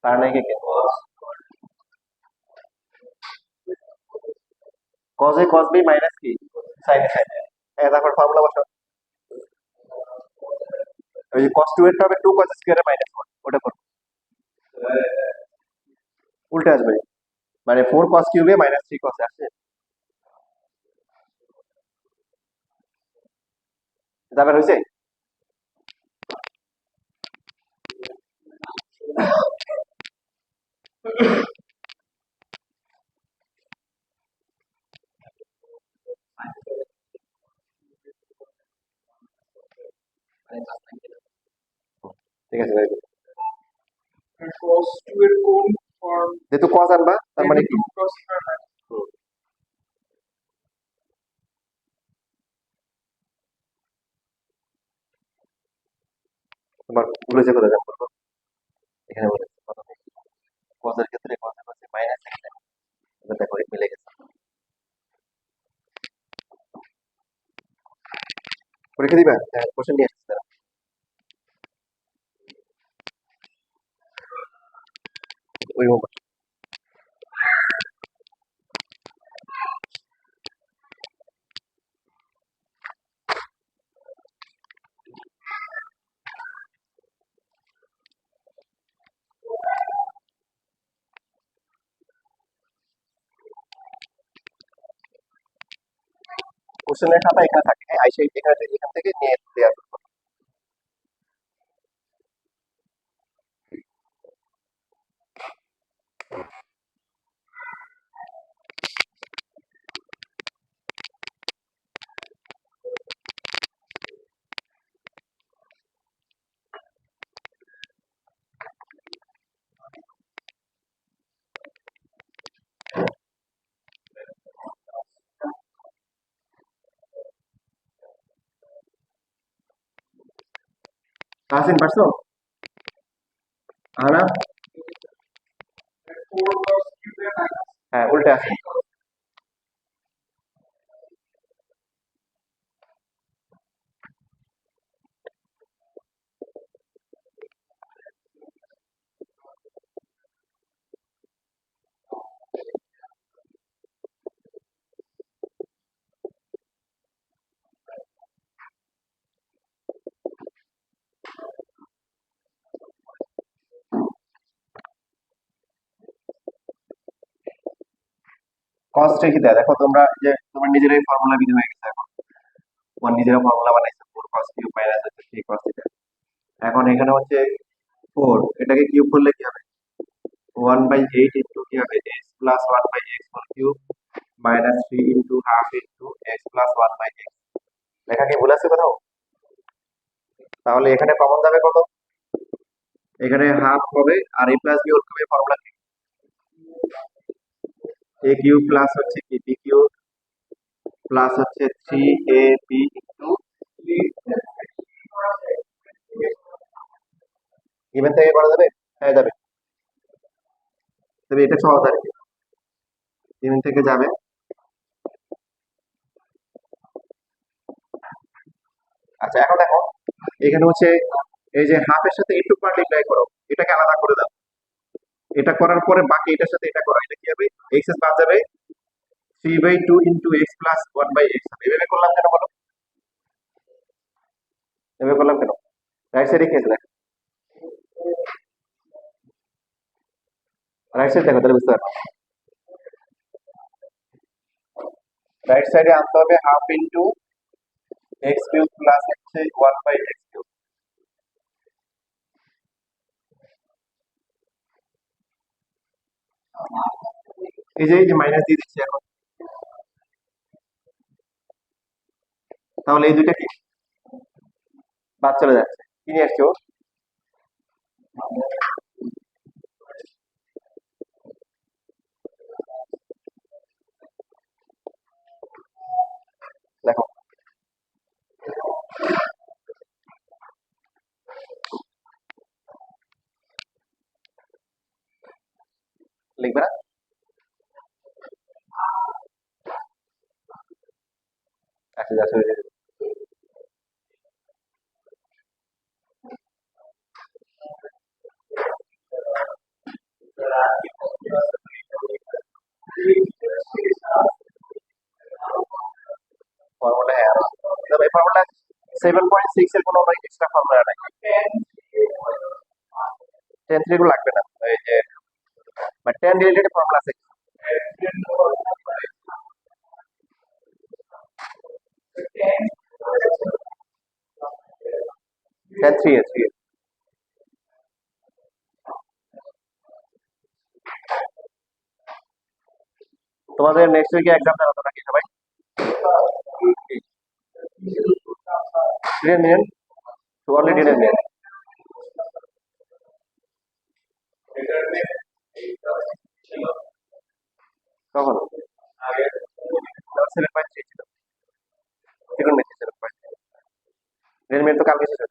A: তার নাকি কি? cos a cos b minus কি sin a sin a। তারপর ফর্মুলা বসাও। ওই cos 2 এর হবে 2 cos স্কয়ার এর মাইনাস 1, ওটা করো। উল্টে আসবে, মানে 4 cos কিউবে মাইনাস 3 cos আসছে। তারপর হয়েছে। ঠিক আছে, very good।
B: cos 2 এর কোন ফর্ম
A: যেহেতু cos আনবা তার মানে কি?
B: cos স্কয়ার মাইনাস
A: হুম, তোমার ভুলে যে কোথায় যাবো বলবো? এখানে বলে দিচ্ছি, প্রথমে cos এর ক্ষেত্রে cos এর কাছে মাইনাস এখানে, এবার দেখো মিলে গেছে। পরীক্ষা দিবা? হ্যাঁ, কোশ্চেন নিয়ে আসছি তারা। ওই হোমওয়ার্ক। কোশ্চেনের খাতা এখানে থাকে, হ্যাঁ, আইসা এখান থেকে নিয়ে দেওয়া শুরু করো। তাহসিন পারছো? আনা,
B: Four cos cube minus
A: হ্যাঁ উল্টে আছে। কস্ট রেখে দেয়, দেখো তোমরা যে তোমার নিজেরাই ফর্মুলা বিধি হয়ে গেছে এখন, তোমার নিজেরা ফর্মুলা বানাইছো, 4 cos কিউব মাইনাস হচ্ছে 3 cos থিটা। এখন এখানে হচ্ছে 4, এটাকে কিউব করলে কি হবে? 1/8 ইন্টু কি হবে? x plus 1/x whole cube minus 3 into half into x plus 1/x। লেখা কি ভুল আছে কোথাও? তাহলে এখানে কমন যাবে কত? এখানে হাফ হবে, আর a প্লাস b হোল কিউবের ফর্মুলা কি? a কিউব প্লাস হচ্ছে কি b কিউব প্লাস হচ্ছে 3ab ইন্টু ইভেন থেকে করা যাবে? হ্যাঁ যাবে, তবে এটা সহজ আর কি, ইভেন থেকে যাবে। আচ্ছা এখন দেখো, এখানে হচ্ছে এই যে হাফের সাথে একটু মাল্টিপ্লাই করো, এটাকে আলাদা করে দাও, এটা করার পরে বাকি এটার সাথে এটা করো, এটা কি হবে? এক্স এর বাদ যাবে, 3/2 ইন্টু এক্স প্লাস 1/x হবে। এভাবে করলাম কেন বলো? এভাবে করলাম কেন? রাইট সাইডে কি আছে দেখো, রাইট সাইড দেখো, তাহলে বুঝতে পারবে। রাইট সাইডে আনতে হবে half into x cube plus হচ্ছে 1/x কিউব। এই যে মাইনাস দিয়ে দিচ্ছি এখন, তাহলে এই দুইটা কি বাদ চলে যাচ্ছে, কি নিয়ে আসছো? দেখো লিখবে না? আচ্ছা যাচ্ছে, ফর্মুলা হ্যাঁ আছে। তবে এই ফর্মুলা 7.6 এর কোনো এক্সট্রা ফর্মুলা নাই, 10 গুলো লাগবে না, এই যে বা 10 রিলেটেড ফর্মুলা আছে। 10 3 3। তোমাদের নেক্সট উইকে এক্সাম জানাতো নাকি সবাই? Didn't mean to only didn't mean কখন? 7.3 ছিল, চিকন মেথি 7.3, ডিডেন্ট মিন তো কালকে শেষ হয়েছে।